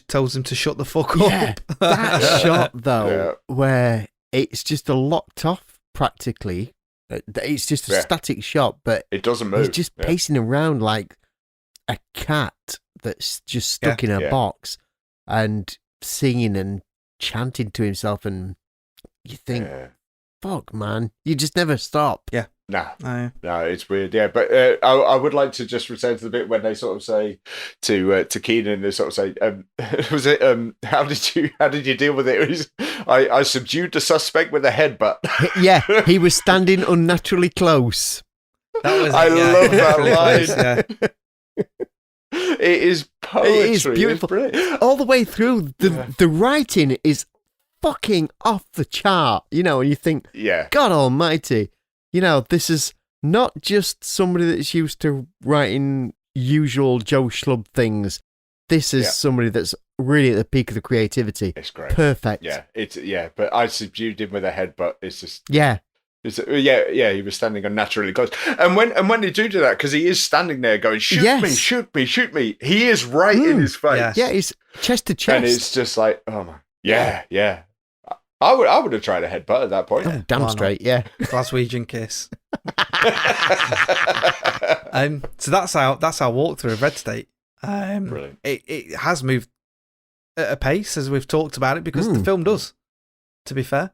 tells him to shut the fuck up. That shot, though, Yeah. where it's just locked off practically. It's just a static shot, but it doesn't move. He's just pacing around like a cat that's just stuck in a box and singing and chanting to himself, and you think, fuck, man, you just never stop. Yeah. No, it's weird. Yeah, but I would like to just return to the bit when they sort of say to Keenan, they sort of say, was it how did you deal with it? It was, I subdued the suspect with a headbutt. Yeah, he was standing unnaturally close. I love that line. It is poetry. It is beautiful. All the way through, the writing is fucking off the chart, and you think, God almighty, this is not just somebody that's used to writing usual Joe Schlub things. This is somebody that's really at the peak of the creativity. It's great. Perfect. Yeah, but I subdued him with a headbutt. It's just... Yeah. He was standing unnaturally close. And when they do that, because he is standing there going, shoot me, he is right in his face. Yeah, he's chest to chest. And it's just like, oh my... Yeah. I would have tried a headbutt at that point. Oh, damn straight, yeah. Glaswegian kiss. So that's our walkthrough of Red State. Brilliant. It has moved at a pace as we've talked about it because the film does, to be fair.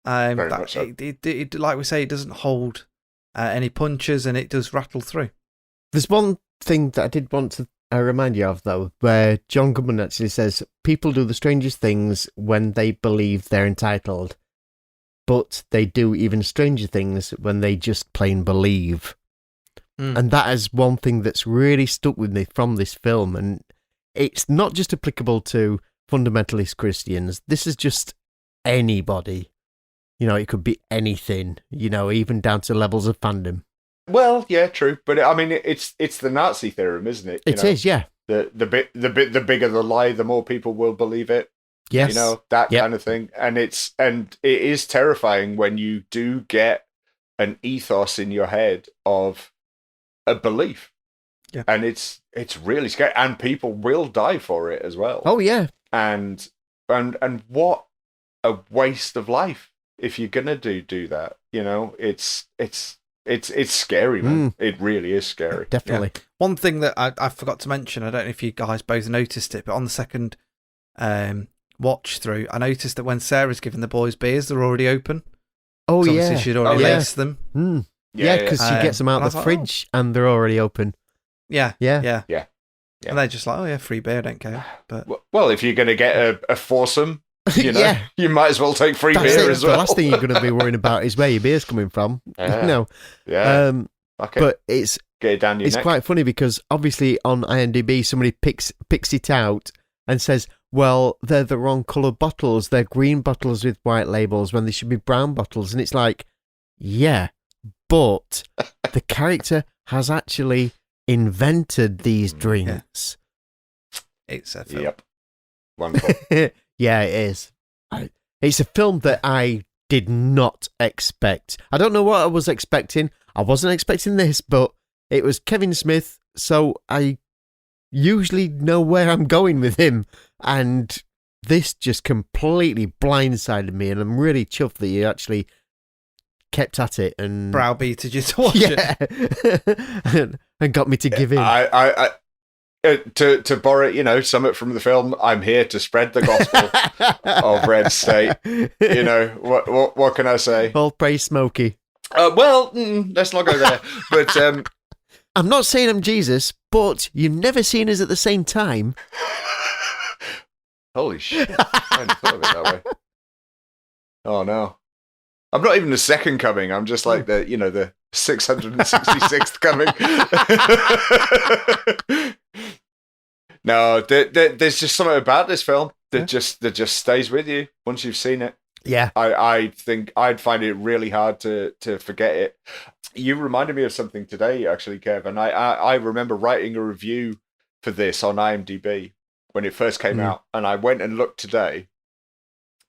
Very much so. It, like we say, it doesn't hold any punches and it does rattle through. There's one thing that I did want to remind you of, though, where John Goodman actually says, people do the strangest things when they believe they're entitled, but they do even stranger things when they just plain believe. And that is one thing that's really stuck with me from this film, and it's not just applicable to fundamentalist Christians. This is just anybody. It could be anything, even down to levels of fandom. Well, yeah, true, but I mean, it's the Nazi theorem, isn't it? It is, yeah. The bigger the lie, the more people will believe it. Yes, that kind of thing, and it is terrifying when you do get an ethos in your head of a belief, and it's really scary, and people will die for it as well. Oh yeah, and what a waste of life if you're gonna do that. It's scary, man. It really is scary. Definitely. Yeah. One thing that I forgot to mention, I don't know if you guys both noticed it, but on the second watch through, I noticed that when Sarah's giving the boys beers, they're already open. Oh, yeah. Obviously she'd already laced them. Yeah, because she gets them out of the fridge and they're already open. Yeah. Yeah. And they're just like, oh yeah, free beer, I don't care. But well, if you're going to get a foursome, you might as well take free beer as well. The last thing you're going to be worrying about is where your beer's coming from. Okay. But it's get it down your neck. Quite funny because obviously on IMDb somebody picks it out and says, well, they're the wrong coloured bottles. They're green bottles with white labels when they should be brown bottles. And it's like, yeah, but the character has actually invented these drinks. It's a film. Yep. Wonderful. Yeah, it is. It's a film that I did not expect. I don't know what I was expecting. I wasn't expecting this, but it was Kevin Smith, so I usually know where I'm going with him. And this just completely blindsided me, and I'm really chuffed that you actually kept at it and browbeated you to watch it. and got me to give in. to borrow, something from the film, I'm here to spread the gospel of Red State. What can I say? All praise Smokey. Let's not go there. But I'm not saying I'm Jesus, but you've never seen us at the same time. Holy shit! I hadn't thought of it that way. Oh no, I'm not even the second coming. I'm just like the 666th coming. No, there's just something about this film that just stays with you once you've seen it. Yeah, I think I'd find it really hard to forget it. You reminded me of something today, actually, Kev, and I remember writing a review for this on IMDb when it first came out, and I went and looked today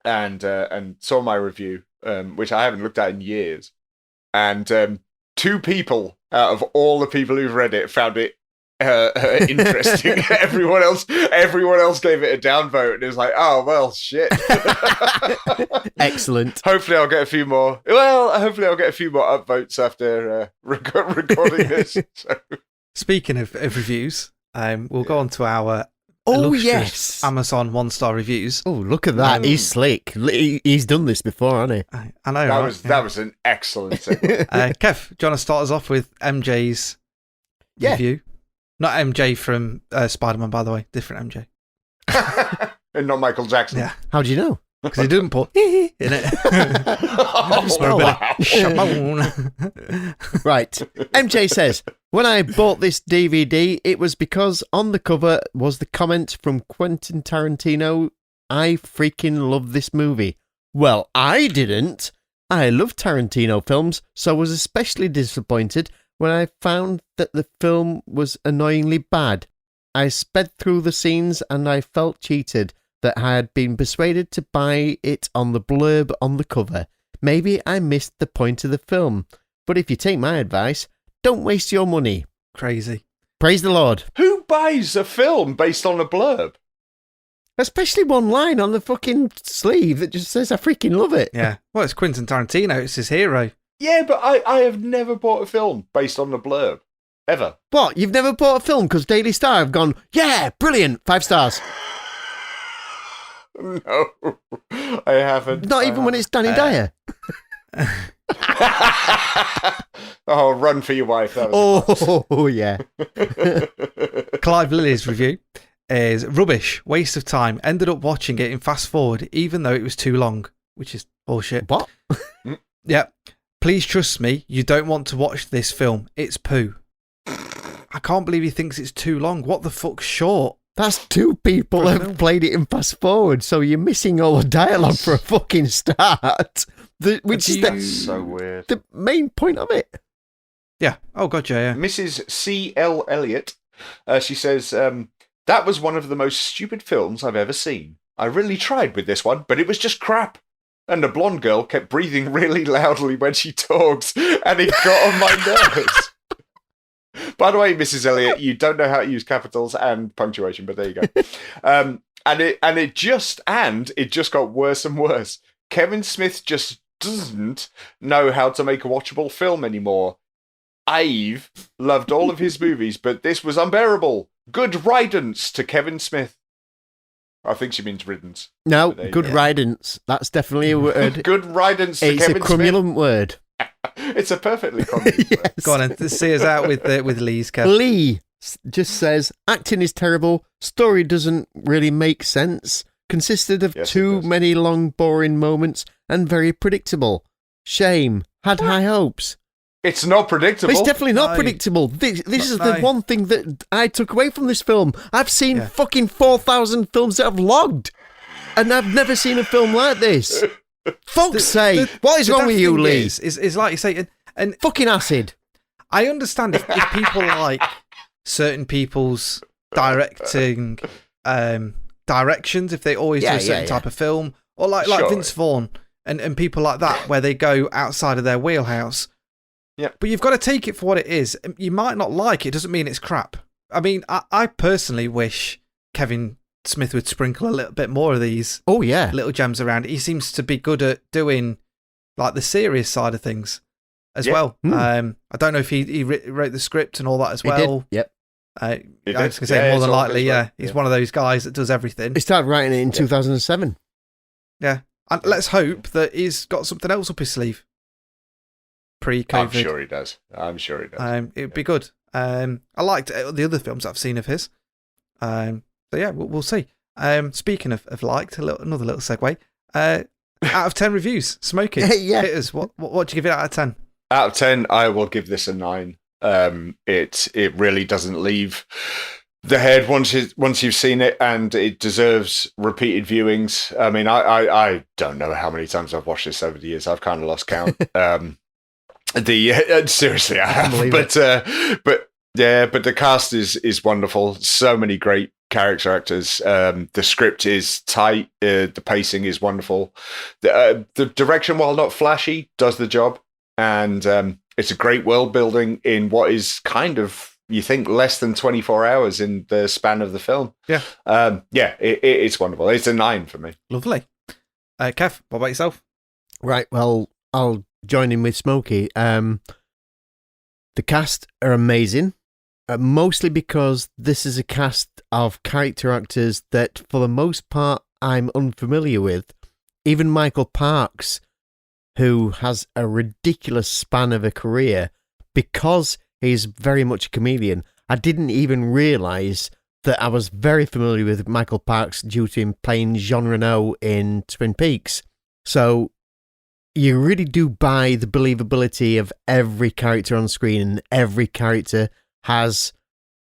and saw my review, which I haven't looked at in years, and 2 people out of all the people who've read it found it interesting. Everyone else gave it a downvote, and it was like, oh well, shit. Excellent. Hopefully I'll get a few more upvotes after recording this. So. Speaking of reviews, we'll go on to our Amazon 1-star reviews. Oh, look at that. He's slick. He's done this before, hasn't he? I know. That was an excellent segue. Kev, do you want to start us off with MJ's review? Not MJ from Spider-Man, by the way. Different MJ. And not Michael Jackson. Yeah. How do you know? Because he didn't put in it. Right. MJ says, when I bought this DVD, it was because on the cover was the comment from Quentin Tarantino, I freaking love this movie. Well, I didn't. I love Tarantino films, so I was especially disappointed when I found that the film was annoyingly bad. I sped through the scenes and I felt cheated that I had been persuaded to buy it on the blurb on the cover. Maybe I missed the point of the film. But if you take my advice, don't waste your money. Crazy. Praise the Lord. Who buys a film based on a blurb? Especially one line on the fucking sleeve that just says, I freaking love it. Yeah. Well, it's Quentin Tarantino. It's his hero. Yeah, but I have never bought a film based on the blurb. Ever. What? You've never bought a film because Daily Star have gone, yeah, brilliant, 5 stars. No, I haven't. Not even when it's Danny Dyer. Oh, run for your wife. That was yeah. Clive Lilly's review is rubbish, waste of time. Ended up watching it in fast forward, even though it was too long, which is bullshit. What? Yeah. Please trust me, you don't want to watch this film. It's poo. I can't believe he thinks it's too long. What the fuck's short? That's 2 people have played it in fast forward, so you're missing all the dialogue for a fucking start. That's so weird. The main point of it. Yeah. Oh, God, yeah. Mrs. C.L. Elliott, she says, that was one of the most stupid films I've ever seen. I really tried with this one, but it was just crap. And the blonde girl kept breathing really loudly when she talks, and it got on my nerves. By the way, Mrs. Elliott, you don't know how to use capitals and punctuation, but there you go. And it just got worse and worse. Kevin Smith just doesn't know how to make a watchable film anymore. I've loved all of his movies, but this was unbearable. Good riddance to Kevin Smith. I think she means riddance. No, good riddance. That's definitely a word. Good riddance to Kevin Smith. It's a crumulent word. It's a perfectly crumulent word. Yes. Go on and see us out with Lee's, Kev. Lee just says, acting is terrible, story doesn't really make sense, consisted of too many long, boring moments, and very predictable. Shame. Had high hopes. It's not predictable. It's definitely not predictable. This is the one thing that I took away from this film. I've seen fucking 4,000 films that I've logged, and I've never seen a film like this. Fuck's sake. What is wrong with you, Lee? Is like you say, and fucking acid. I understand if people like certain people's directing directions, if they always do a certain type of film, or like Vince Vaughn and people like that, where they go outside of their wheelhouse. Yeah. But you've got to take it for what it is. You might not like it, doesn't mean it's crap. I mean, I personally wish Kevin Smith would sprinkle a little bit more of these little gems around. He seems to be good at doing like the serious side of things as well. I don't know if he wrote the script and all that as well. He did. Yep. I was going to say more than likely, he's one of those guys that does everything. He started writing it in 2007. Yeah, and let's hope that he's got something else up his sleeve. Pre-COVID. I'm sure he does. It'd be good. I liked the other films I've seen of his. So yeah, we'll see. Speaking of liked, another little segue. Out of 10 reviews, Smokey. Yeah. Hit us. What do you give it out of 10? Out of 10, I will give this a 9. It really doesn't leave the head once you've seen it, and it deserves repeated viewings. I mean, I don't know how many times I've watched this over the years. I've kind of lost count. Seriously, I have. But the cast is wonderful. So many great character actors. The script is tight. The pacing is wonderful. The direction, while not flashy, does the job. And it's a great world building in what is kind of, you think, less than 24 hours in the span of the film. Yeah. It's wonderful. It's a 9 for me. Lovely. Kev, what about yourself? Right, well, I'll join in with Smokey. The cast are amazing, mostly because this is a cast of character actors that, for the most part, I'm unfamiliar with. Even Michael Parks, who has a ridiculous span of a career, because he's very much a comedian. I didn't even realise that I was very familiar with Michael Parks due to him playing Jean Reno in Twin Peaks. So you really do buy the believability of every character on screen, and every character has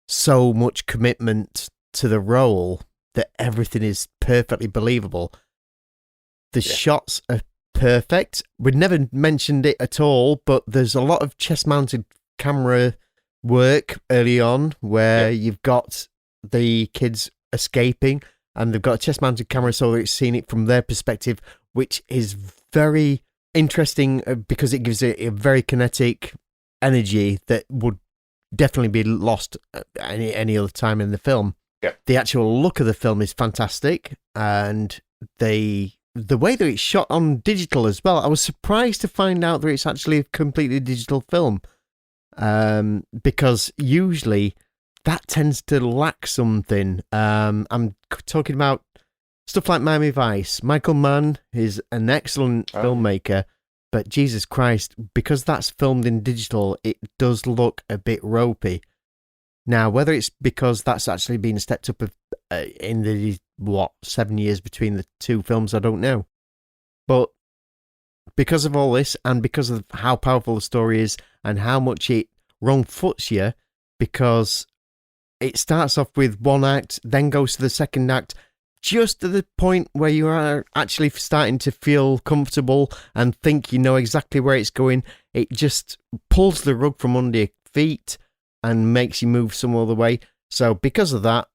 so much commitment to the role that everything is perfectly believable. The shots are perfect. We'd never mentioned it at all, but there's a lot of chest-mounted camera work early on where you've got the kids escaping and they've got a chest-mounted camera so they're seeing it from their perspective, which is very interesting because it gives it a very kinetic energy that would definitely be lost at any other time in the film. Yeah. The actual look of the film is fantastic, and the way that it's shot on digital as well. I was surprised to find out that it's actually a completely digital film, because usually that tends to lack something. I'm talking about stuff like Miami Vice. Michael Mann is an excellent filmmaker, but Jesus Christ, because that's filmed in digital, it does look a bit ropey. Now, whether it's because that's actually been stepped up in the 7 years between the two films, I don't know. But because of all this, and because of how powerful the story is, and how much it wrong foots you, because it starts off with one act, then goes to the second act, just to the point where you are actually starting to feel comfortable and think you know exactly where it's going. It just pulls the rug from under your feet and makes you move some other way. So because of that,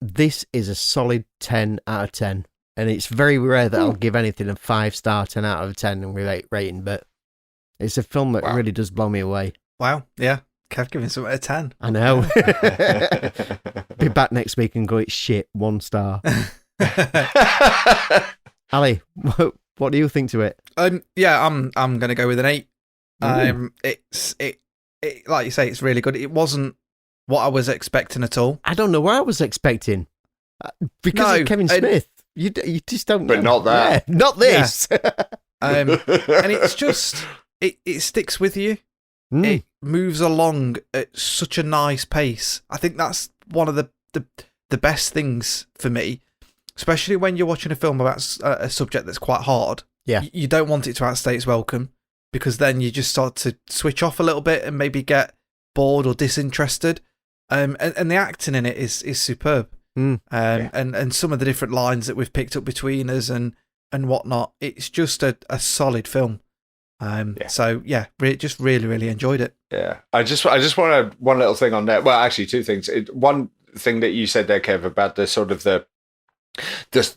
this is a solid 10 out of 10. And it's very rare that I'll give anything a 5-star 10 out of 10 rating, but it's a film that really does blow me away. Wow, yeah. Kev giving something a 10. I know. Be back next week and go, it's shit, 1 star. Ali, what do you think to it? Yeah, I'm going to go with an 8. It like you say, it's really good. It wasn't what I was expecting at all. I don't know what I was expecting. Because of Kevin Smith. You just don't know. But not that. Yeah, not this. Yeah. And it's just, it sticks with you. It moves along at such a nice pace. I think that's one of the best things for me, especially when you're watching a film about a subject that's quite hard. Yeah. You don't want it to outstay its welcome, because then you just start to switch off a little bit and maybe get bored or disinterested. And the acting in it is superb. And some of the different lines that we've picked up between us and whatnot, it's just a solid film. So yeah, just really, really enjoyed it. Yeah, I just want to one little thing on that. Well, actually, two things. One thing that you said there, Kev, about the sort of there's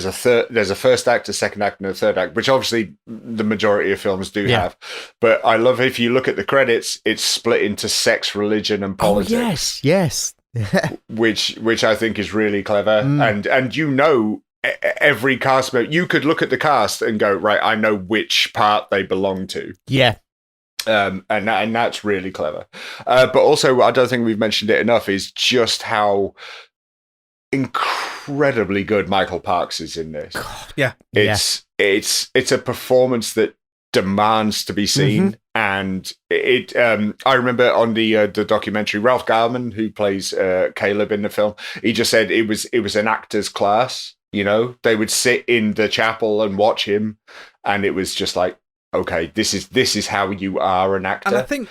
a first act, a second act, and a third act, which obviously the majority of films do have. But I love, if you look at the credits, it's split into sex, religion, and politics. Oh yes. which I think is really clever. And every cast member, you could look at the cast and go, right, I know which part they belong to. Yeah. And that's really clever. But also, I don't think we've mentioned it enough, is just how incredibly good Michael Parks is in this. Yeah. It's a performance that demands to be seen. And I remember on the documentary, Ralph Garman, who plays Caleb in the film, he just said it was an actor's class. You know, they would sit in the chapel and watch him, and it was just like, okay, this is how you are an actor. And I think,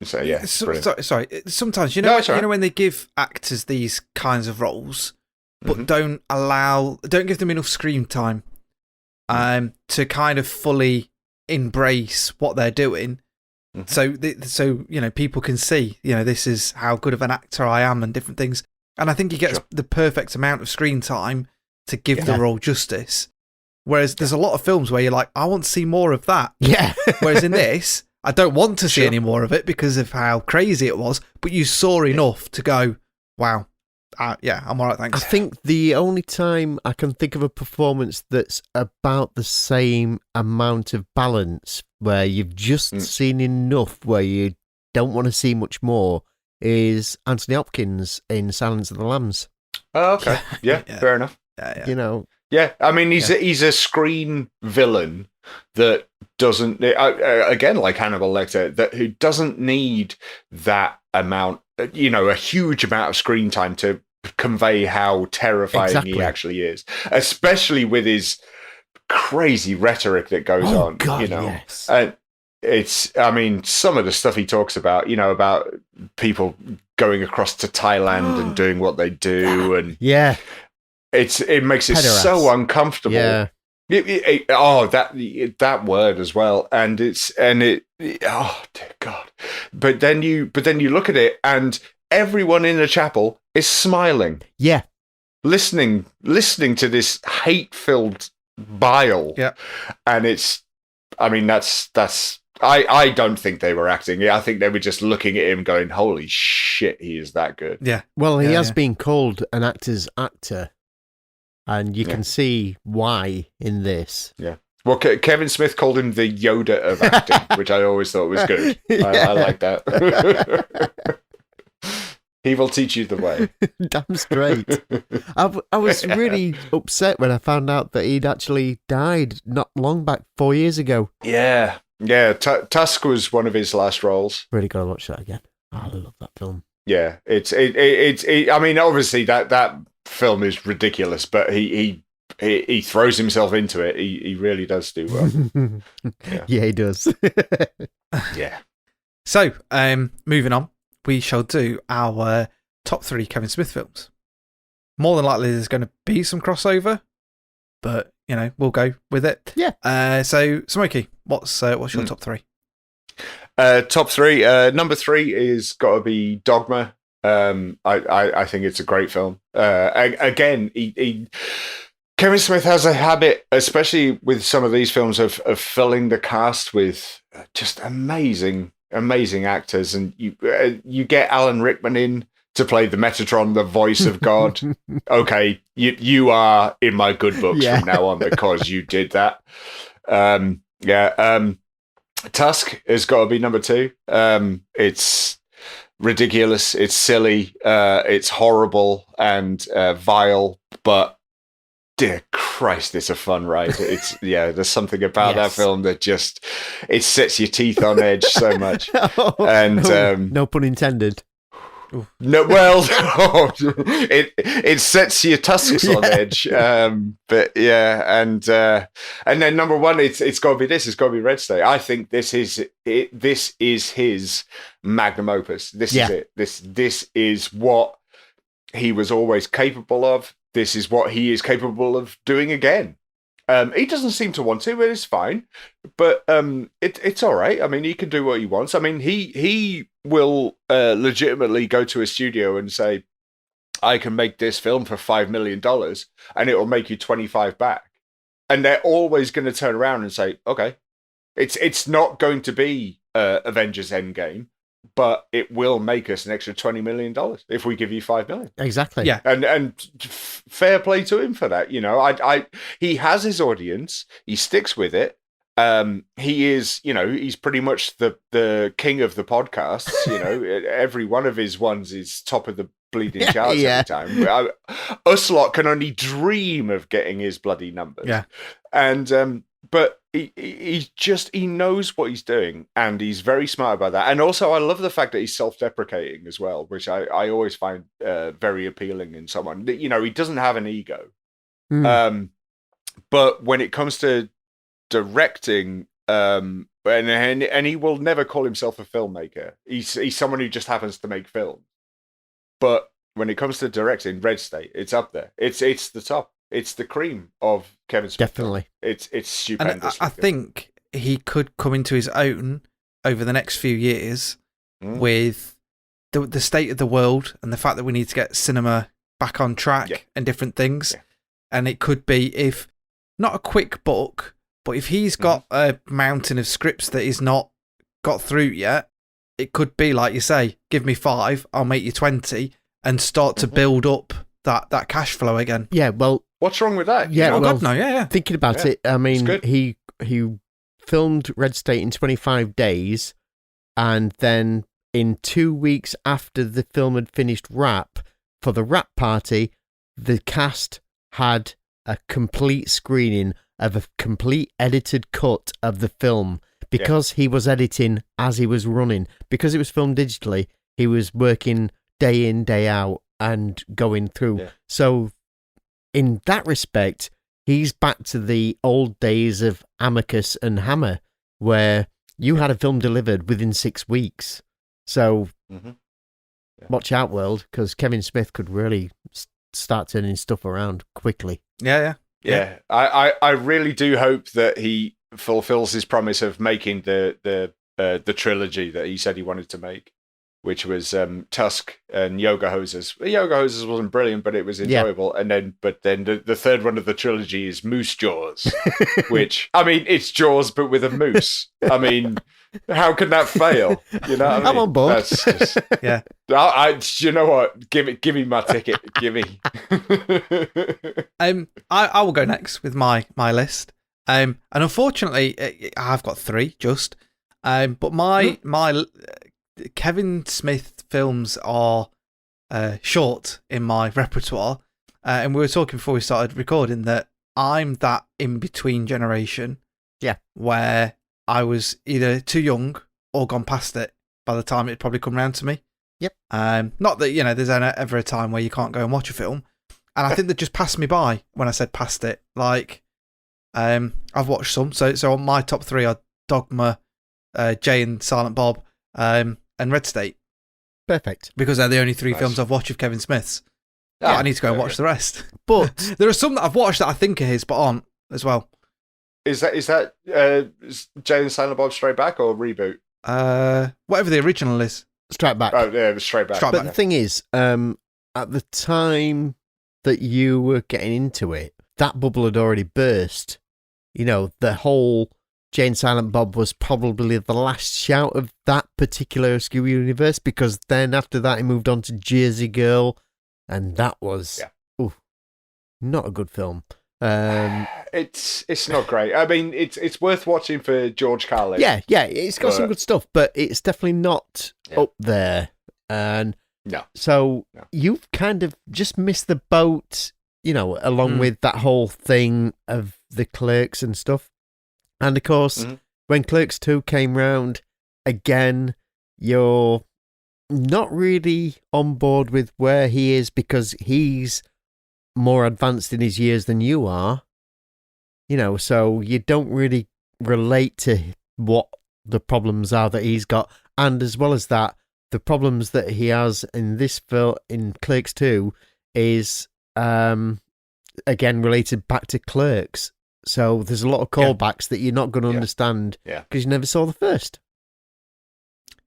sorry. Sometimes you know when they give actors these kinds of roles, but don't give them enough screen time, to kind of fully embrace what they're doing. So people can see, this is how good of an actor I am and different things. And I think he gets the perfect amount of screen time to give the role justice. Whereas there's a lot of films where you're like, I want to see more of that. Yeah. Whereas in this, I don't want to see any more of it because of how crazy it was. But you saw enough to go, wow, I'm all right, thanks. I think the only time I can think of a performance that's about the same amount of balance, where you've just seen enough where you don't want to see much more, is Anthony Hopkins in Silence of the Lambs. Oh, okay. Yeah, fair enough. Yeah. Yeah, I mean, he's a screen villain that doesn't, again, like Hannibal Lecter, who doesn't need that amount, a huge amount of screen time to convey how terrifying he actually is, especially with his crazy rhetoric that goes on. God, yes. And some of the stuff he talks about, about people going across to Thailand and doing what they do, and it makes it so uncomfortable. Yeah. That word as well, and it oh dear God. But then you look at it, and everyone in the chapel is smiling. Yeah. Listening to this hate-filled bile. Yeah. And that's I don't think they were acting. I think they were just looking at him going, holy shit, he is that good. Yeah. Well, he has been called an actor's actor, and you can see why in this. Yeah. Well, Kevin Smith called him the Yoda of acting, which I always thought was good. I like that. He will teach you the way. Damn straight. I was really upset when I found out that he'd actually died not long back, 4 years ago. Yeah. Yeah. Tusk was one of his last roles. Really got to watch that again. I love that film. Yeah. I mean, obviously that film is ridiculous, but he throws himself into it. He really does do well. Yeah, he does. Yeah. So, moving on. We shall do our top 3 Kevin Smith films. More than likely, there's going to be some crossover, but we'll go with it. Yeah. So, Smokey, what's your top 3? Top 3. Number 3 is got to be Dogma. I think it's a great film. Again, Kevin Smith has a habit, especially with some of these films, of filling the cast with just amazing actors, and you get Alan Rickman in to play the Metatron, the voice of God. Okay, you are in my good books from now on because you did that. Tusk has got to be number 2. It's ridiculous, it's silly, it's horrible and vile, but dear Christ, it's a fun ride. There's something about that film that just it sets your teeth on edge so much. No pun intended. No, well, it sets your tusks on edge. But yeah, and then number 1, it's got to be this. It's got to be Red State. I think this is it. This is his magnum opus. This is it. This is what he was always capable of. This is what he is capable of doing again. He doesn't seem to want to, but it's fine. But it's all right. I mean, he can do what he wants. I mean, he will legitimately go to a studio and say, I can make this film for $5 million and it will make you 25 back. And they're always going to turn around and say, okay, it's not going to be Avengers Endgame, but it will make us an extra $20 million if we give you $5 million. Exactly. Yeah. And fair play to him for that. He has his audience. He sticks with it. he is, he's pretty much the king of the podcasts. Every one of his ones is top of the bleeding charts every time. Us lot can only dream of getting his bloody numbers. Yeah. And but he knows what he's doing, and he's very smart about that. And also, I love the fact that he's self-deprecating as well, which I always find very appealing in someone. He doesn't have an ego, but when it comes to directing, and he will never call himself a filmmaker. He's someone who just happens to make films. But when it comes to directing, Red State, it's up there. It's the top. It's the cream of Kevin Smith. Definitely. It's stupendous. And I think he could come into his own over the next few years with the state of the world and the fact that we need to get cinema back on track and different things. Yeah. And it could be, if not a quick book, but if he's got a mountain of scripts that he's not got through yet, it could be, like you say, give me 5, I'll make you 20, and start to build up that cash flow again. Yeah, well... What's wrong with that? Yeah, well, God, no, yeah. Thinking about it, I mean, he filmed Red State in 25 days, and then in 2 weeks after the film had finished wrap, for the wrap party, the cast had a complete screening of a complete edited cut of the film, because he was editing as he was running. Because it was filmed digitally, he was working day in, day out, and going through. Yeah. So in that respect, he's back to the old days of Amicus and Hammer, where you had a film delivered within 6 weeks. So watch out, world, because Kevin Smith could really start turning stuff around quickly. Yeah. I really do hope that he fulfills his promise of making the trilogy that he said he wanted to make, which was Tusk and Yoga Hosers. Yoga Hosers wasn't brilliant, but it was enjoyable. And then the third one of the trilogy is Moose Jaws, which, I mean, it's Jaws but with a moose. I mean, how can that fail? You know what I mean? I'm on board. That's just, you know what? Give me my ticket. Give me. I will go next with my list. And unfortunately, I've got 3 just. But my Kevin Smith films are short in my repertoire. And we were talking before we started recording that I'm that in-between generation. Yeah. Where I was either too young or gone past it by the time it'd probably come round to me. Yep. Not that, there's ever a time where you can't go and watch a film. And I think they just passed me by when I said past it. Like, I've watched some. So on my top 3 are Dogma, Jay and Silent Bob, and Red State. Perfect. Because they're the only 3 films I've watched of Kevin Smith's. Yeah, I need to go and watch the rest. But there are some that I've watched that I think are his, but aren't as well. Is that Jay and Silent Bob Straight Back or reboot? Whatever the original is. Straight Back. Oh, yeah, Straight Back. But the thing is, at the time that you were getting into it, that bubble had already burst. The whole Jay and Silent Bob was probably the last shout of that particular Scooby universe, because then after that he moved on to Jersey Girl, and that was not a good film. It's not great. I mean, it's worth watching for George Carlin. Yeah, it's got some good stuff, but it's definitely not up there. And you've kind of just missed the boat, along with that whole thing of the Clerks and stuff. And of course, when Clerks 2 came round, again, you're not really on board with where he is, because he's more advanced in his years than you are, so you don't really relate to what the problems are that he's got. And as well as that, the problems that he has in this film, in Clerks 2, is again related back to Clerks. So there's a lot of callbacks that you're not going to understand because you never saw the first.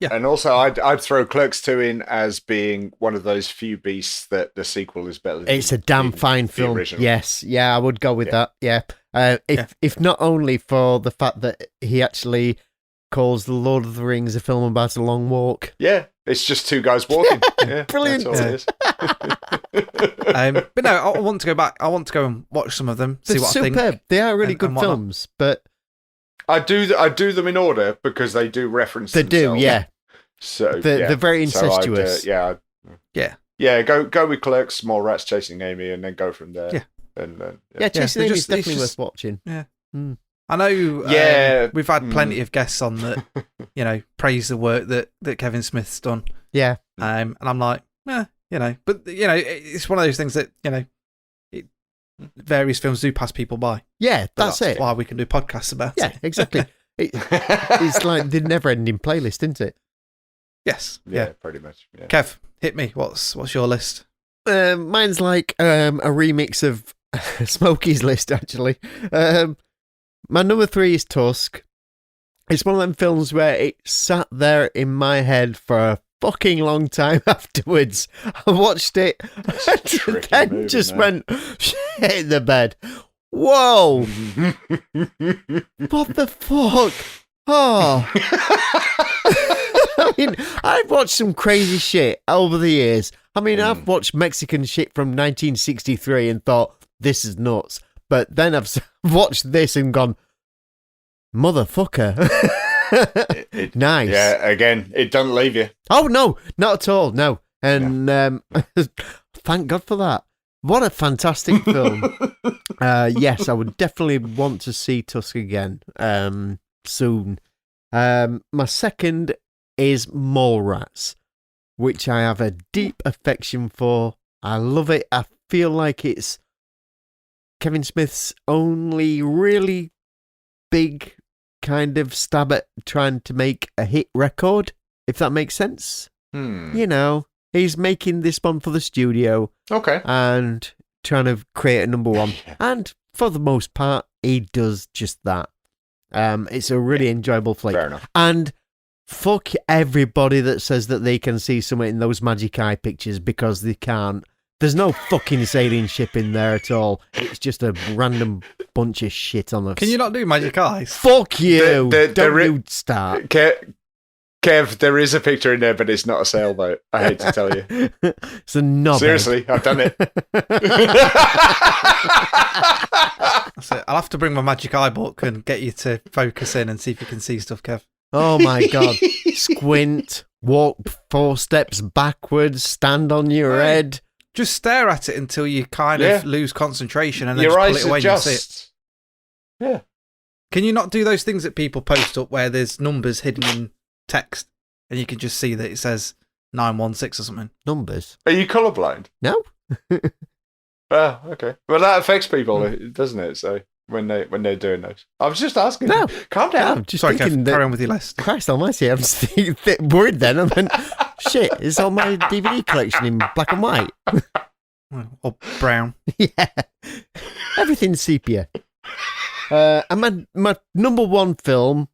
Yeah. And also, I'd throw Clerks 2 in as being one of those few beasts that the sequel is better than. It's a damn fine film. Original. Yes. Yeah, I would go with that. Yeah. If not only for the fact that he actually calls The Lord of the Rings a film about a long walk. Yeah. It's just 2 guys walking. Yeah, brilliant. That's all it is. But no, I want to go back. I want to go and watch some of them. See what I think. They are really good films, but I do them in order because they do reference. They themselves. do, yeah. So they're very incestuous. So Go with Clerks, Small Rats Chasing Amy, and then go from there. Yeah, and Chasing Amy is definitely worth watching. Yeah, I know. We've had plenty of guests on that, praise the work that Kevin Smith's done. Yeah, and I'm like, but it's one of those things that various films do pass people by. Yeah, that's it. Why we can do podcasts about it. Yeah, exactly. It's like the never-ending playlist, isn't it? Yes. Yeah, pretty much. Yeah. Kev, hit me. What's your list? Mine's like a remix of Smokey's list, actually. My number 3 is Tusk. It's one of them films where it sat there in my head for a fucking long time afterwards. I watched it and then just went shit in the bed. Whoa! What the fuck? Oh. I mean, I've watched some crazy shit over the years. I mean, I've watched Mexican shit from 1963 and thought, this is nuts. But then I've watched this and gone, motherfucker. Nice. Yeah, again, it doesn't leave you. Oh, no, not at all, no. And thank God for that. What a fantastic film. Yes, I would definitely want to see Tusk again soon. My second is Mallrats, which I have a deep affection for. I love it. I feel like it's Kevin Smith's only really big kind of stab at trying to make a hit record, if that makes sense. He's making this one for the studio. Okay. And trying to create a number one. And for the most part, he does just that. It's a really enjoyable flick. Fair enough. And fuck everybody that says that they can see something in those magic eye pictures, because they can't. There's no fucking sailing ship in there at all. It's just a random bunch of shit on the... Can you not do magic eyes? Fuck you! Don't you start. Kev, there is a picture in there, but it's not a sailboat. I hate to tell you. It's a knobhead. Seriously, I've done it. That's it. I'll have to bring my magic eye book and get you to focus in and see if you can see stuff, Kev. Oh my God. Squint, walk 4 steps backwards, stand on your head. Just stare at it until you kind of lose concentration and then your just pull it away and see it. Yeah. Can you not do those things that people post up where there's numbers hidden in text and you can just see that it says 916 or something? Numbers? Are you colourblind? No. Oh, okay. Well, that affects people, doesn't it? So when they're doing those, I was just asking. No, calm down. No, just sorry, Kev, carry on with your list. Christ almighty, I'm just worried then. I went, shit, is all my DVD collection in black and white? Or brown. Yeah. Everything's sepia. And my number 1 film,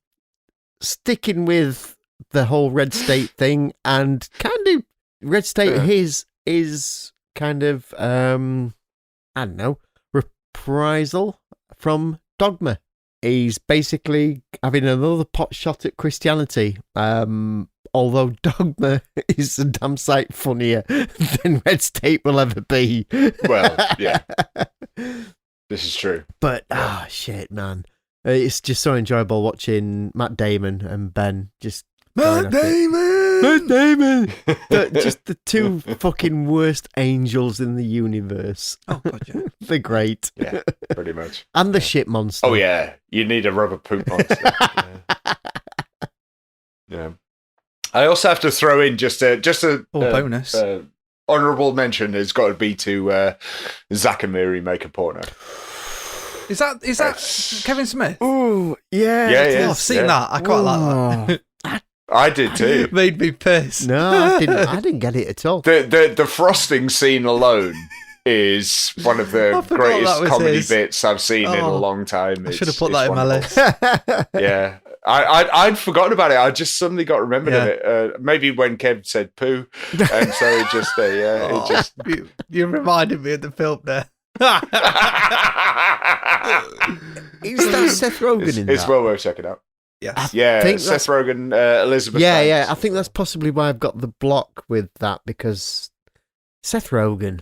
sticking with the whole Red State thing, and kind of Red State is kind of I don't know, reprisal from Dogma. He's basically having another pot shot at Christianity. Although Dogma is a damn sight funnier than Red State will ever be. Well, yeah. This is true. But, shit, man. It's just so enjoyable watching Matt Damon and Ben just... Matt Damon! Just the 2 fucking worst angels in the universe. Oh, God, yeah. They're great. Yeah, pretty much. And the shit monster. Oh, yeah. You need a rubber poop monster. Yeah. I also have to throw in just a bonus. Honourable mention has got to be to Zack and Miri Make a Porno. Is that Kevin Smith? Oh, yeah. Yeah. I've seen that. I quite like that. I did too. It made me pissed. No, I didn't get it at all. The frosting scene alone is one of the greatest comedy bits I've seen in a long time. I should have put that in my list. Yeah. I'd forgotten about it. I just suddenly got remembered of it. Maybe when Kev said poo, and so it just it just you reminded me of the film there. Is that Seth Rogen in that? It's well worth checking out. Yes. Yeah, Seth Rogen, Elizabeth. Yeah. I think that's possibly why I've got the block with that, because Seth Rogen.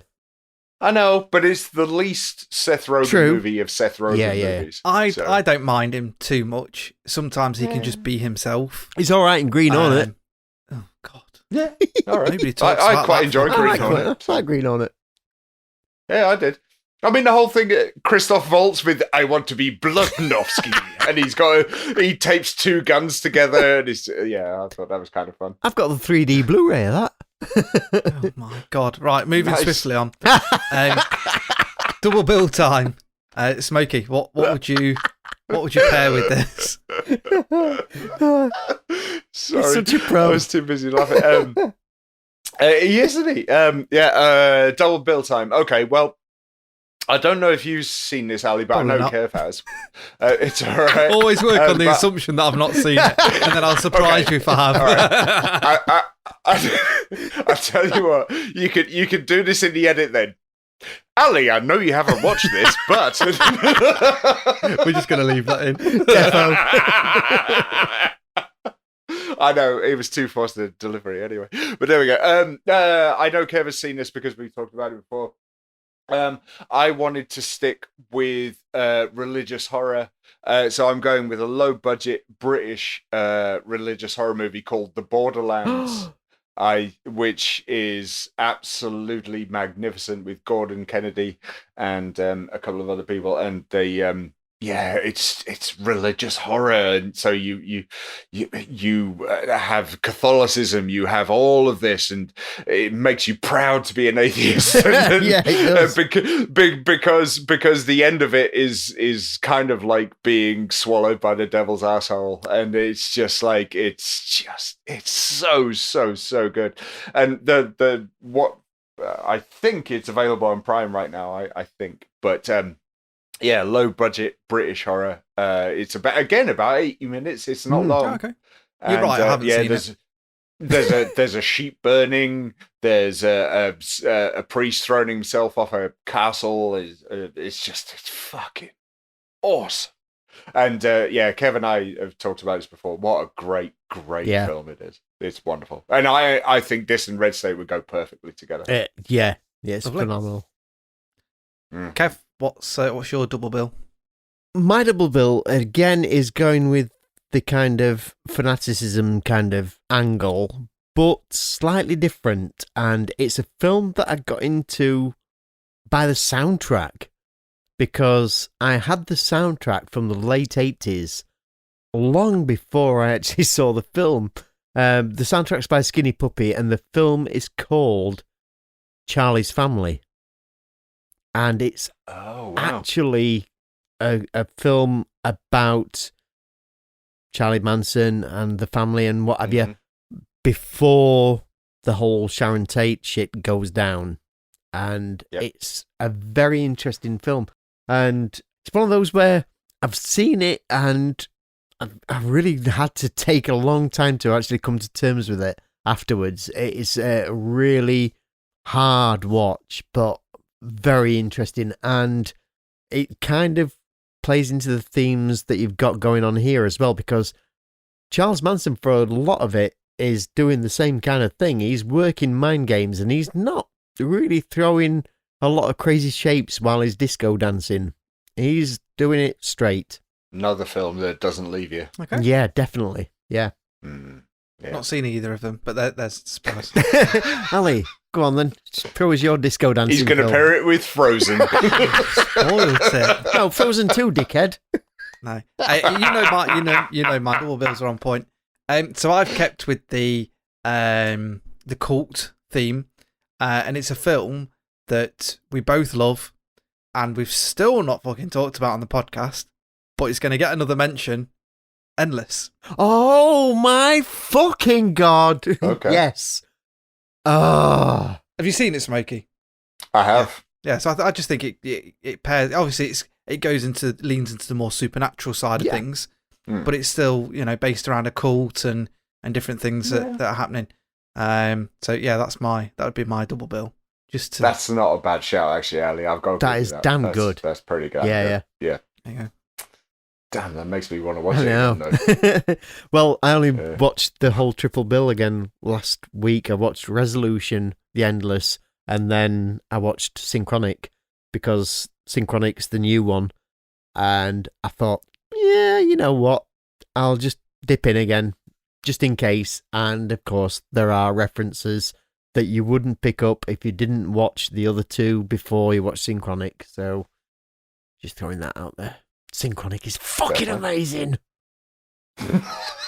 I know, but it's the least Seth Rogen movie of Seth Rogen movies. I don't mind him too much. Sometimes he can just be himself. He's all right in Green Hornet. Oh, God. Yeah, all right. Nobody talks I about quite that. enjoy Green Hornet. I like Green Hornet. Yeah, I did. I mean, the whole thing, Christoph Waltz with "I want to be Bludnovsky," and he tapes two guns together, and I thought that was kind of fun. I've got the 3D Blu-ray of that. Oh my God! Right, moving swiftly on. Double bill time. Smokey, what would you pair with this? Sorry, he's such a pro. I was too busy laughing. He is, isn't he? Double bill time. Okay, well. I don't know if you've seen this, Ali, but Probably I know not. Kev has. It's all right. Always work on the assumption that I've not seen it, and then I'll surprise you if I have. All right. I tell you what, you could do this in the edit then. Ali, I know you haven't watched this, but we're just going to leave that in. I know, it was too fast the delivery anyway. But there we go. I know Kev has seen this because we talked about it before. I wanted to stick with religious horror, so I'm going with a low-budget British religious horror movie called The Borderlands, which is absolutely magnificent with Gordon Kennedy and a couple of other people, and they it's religious horror, and so you have Catholicism, you have all of this, and it makes you proud to be an atheist. Yeah, it does. Because the end of it is kind of like being swallowed by the devil's asshole, and it's just like it's so good. And the what I think it's available on Prime right now. I think, but. Yeah, low budget British horror. It's about 80 minutes. It's not long. Okay. You're right. I haven't seen it. There's a sheep burning. There's a priest throwing himself off a castle. It's fucking awesome. And Kev and I have talked about this before. What a great film it is. It's wonderful. And I think this and Red State would go perfectly together. It's Lovely. phenomenal. Kev, what's your double bill? My double bill, again, is going with the kind of fanaticism kind of angle, but slightly different. And it's a film that I got into by the soundtrack, because I had the soundtrack from the late 80s long before I actually saw the film. The soundtrack's by Skinny Puppy, and the film is called Charlie's Family. And it's actually a film about Charlie Manson and the family and what have you, before the whole Sharon Tate shit goes down. And it's a very interesting film. And it's one of those where I've seen it and I've really had to take a long time to actually come to terms with it afterwards. It's a really hard watch, but very interesting, and it kind of plays into the themes that you've got going on here as well, because Charles Manson, for a lot of it, is doing the same kind of thing. He's working mind games, and he's not really throwing a lot of crazy shapes while he's disco dancing. He's doing it straight. Another film that doesn't leave you. Okay. Yeah, definitely. Yeah. Not seen either of them, but there's surprise. Ali, go on then. Throw us your disco dancing. He's going to pair it with Frozen. Spoiled it. No, Frozen 2, dickhead. No, you know my double bills are on point. So I've kept with the cult theme, and it's a film that we both love, and we've still not fucking talked about on the podcast, but it's going to get another mention. Endless. Oh my fucking god! Okay. Yes. Have you seen it, Smokey? I have. Yeah. So I just think it pairs. Obviously, it leans into the more supernatural side of things, but it's still based around a cult and different things that are happening. So yeah, that would be my double bill. That's not a bad shout, actually, Ali. I've got. That is damn good. That's pretty good. Yeah. There you go. Damn, that makes me want to watch I know. it again, though. Well, I only watched the whole triple bill again last week. I watched Resolution, The Endless, And then I watched Synchronic because Synchronic's the new one. And I thought, yeah, you know what? I'll just dip in again, just in case. And of course, there are references that you wouldn't pick up if you didn't watch the other two before you watch Synchronic. So just throwing that out there. Synchronic is fucking amazing.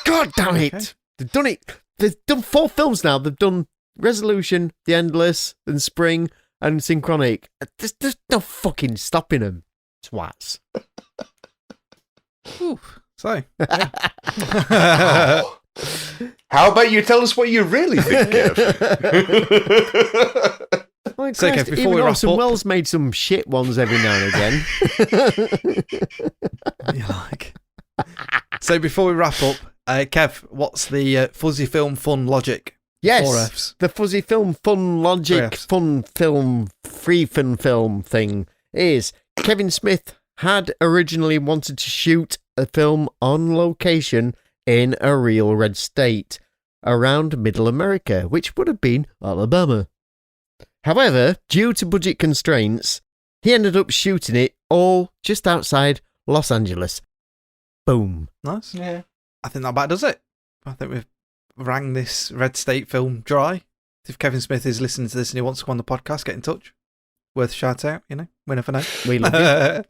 God damn it. Okay. They've done it. They've done 4 films now. They've done Resolution, The Endless, and Spring, and Synchronic. There's no fucking stopping them. Twats. So, how about you tell us what you really think, Kev? Oh, so, Kev, before we wrap up, Wells made some shit ones every now and again. You like. So before we wrap up, Kev, what's the fuzzy film fun logic? Yes, 4 Fs. The fuzzy film fun logic fun film free fun film thing is Kevin Smith had originally wanted to shoot a film on location in a real red state around Middle America, which would have been Alabama. However, due to budget constraints, he ended up shooting it all just outside Los Angeles. Boom. Nice. Yeah. I think that about does it. I think we've rang this red state film dry. If Kevin Smith is listening to this and he wants to come on the podcast, get in touch. Worth a shout out, you know. We never know. We love it.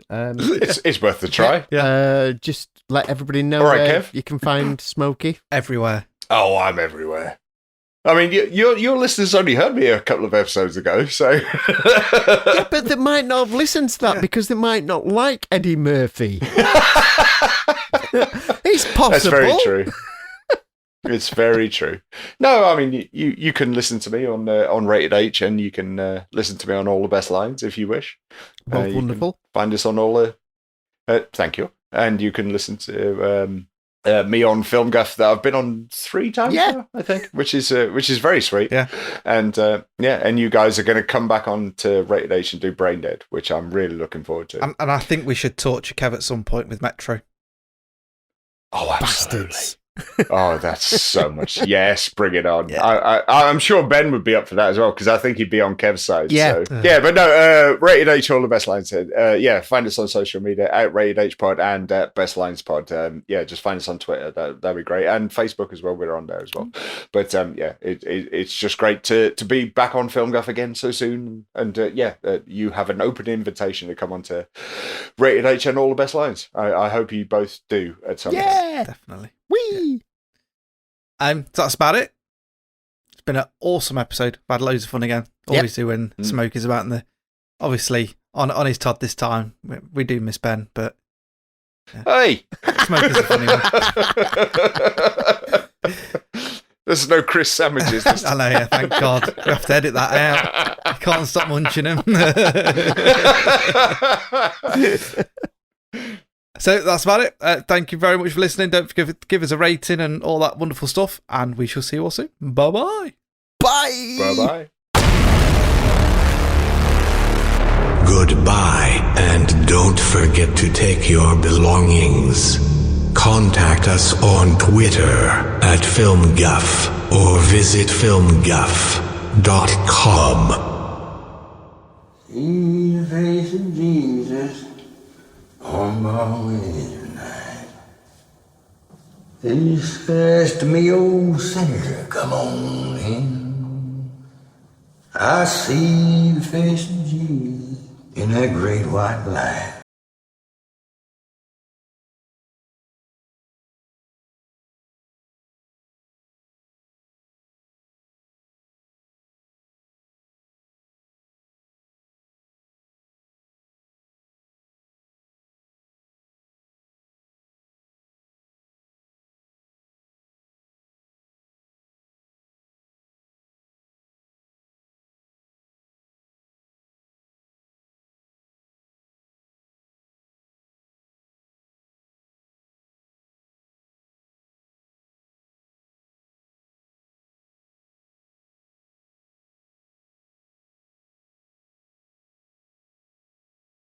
It's worth a try. Yeah. Just let everybody know where you can find Smokey. Everywhere. Oh, I'm everywhere. I mean, your listeners only heard me a couple of episodes ago, so... Yeah, but they might not have listened to that because they might not like Eddie Murphy. It's possible. That's very true. It's very true. No, I mean, you can listen to me on Rated H, and you can listen to me on all the best lines if you wish. Both wonderful. Find us on all the... thank you. And you can listen to... me on Film Guff that I've been on 3 times now, I think, which is very sweet. Yeah, and and you guys are going to come back on to Rated H and do Brain Dead, which I'm really looking forward to. And I think we should torture Kev at some point with Metro. Oh, absolutely. Bastards. Oh, that's so much. Yes, bring it on. Yeah. I'm sure Ben would be up for that as well, because I think he'd be on Kev's side. Yeah. So. Yeah, but no, Rated H, all the best lines. Find us on social media at Rated H Pod and Best Lines Pod. Just find us on Twitter. That'd be great. And Facebook as well. We're on there as well. But it's just great to be back on Film Guff again so soon. And you have an open invitation to come on to Rated H and all the best lines. I hope you both do at some point. Yeah, definitely. Whee! So that's about it. It's been an awesome episode. I've had loads of fun again. Always do when Smoke is about. And obviously on his Todd this time. We do miss Ben, but hey, Smoke is a funny one. There's no Chris sandwiches. I know. Yeah, thank God. We have to edit that out. I can't stop munching him. So that's about it. Thank you very much for listening. Don't forget to give us a rating and all that wonderful stuff. And we shall see you all soon. Bye-bye. Bye. Bye-bye. Goodbye, and don't forget to take your belongings. Contact us on Twitter at FilmGuff or visit filmguff.com. See the face of Jesus on my way tonight. He says to me, old senator, come on in. I see the face of Jesus in that great white light.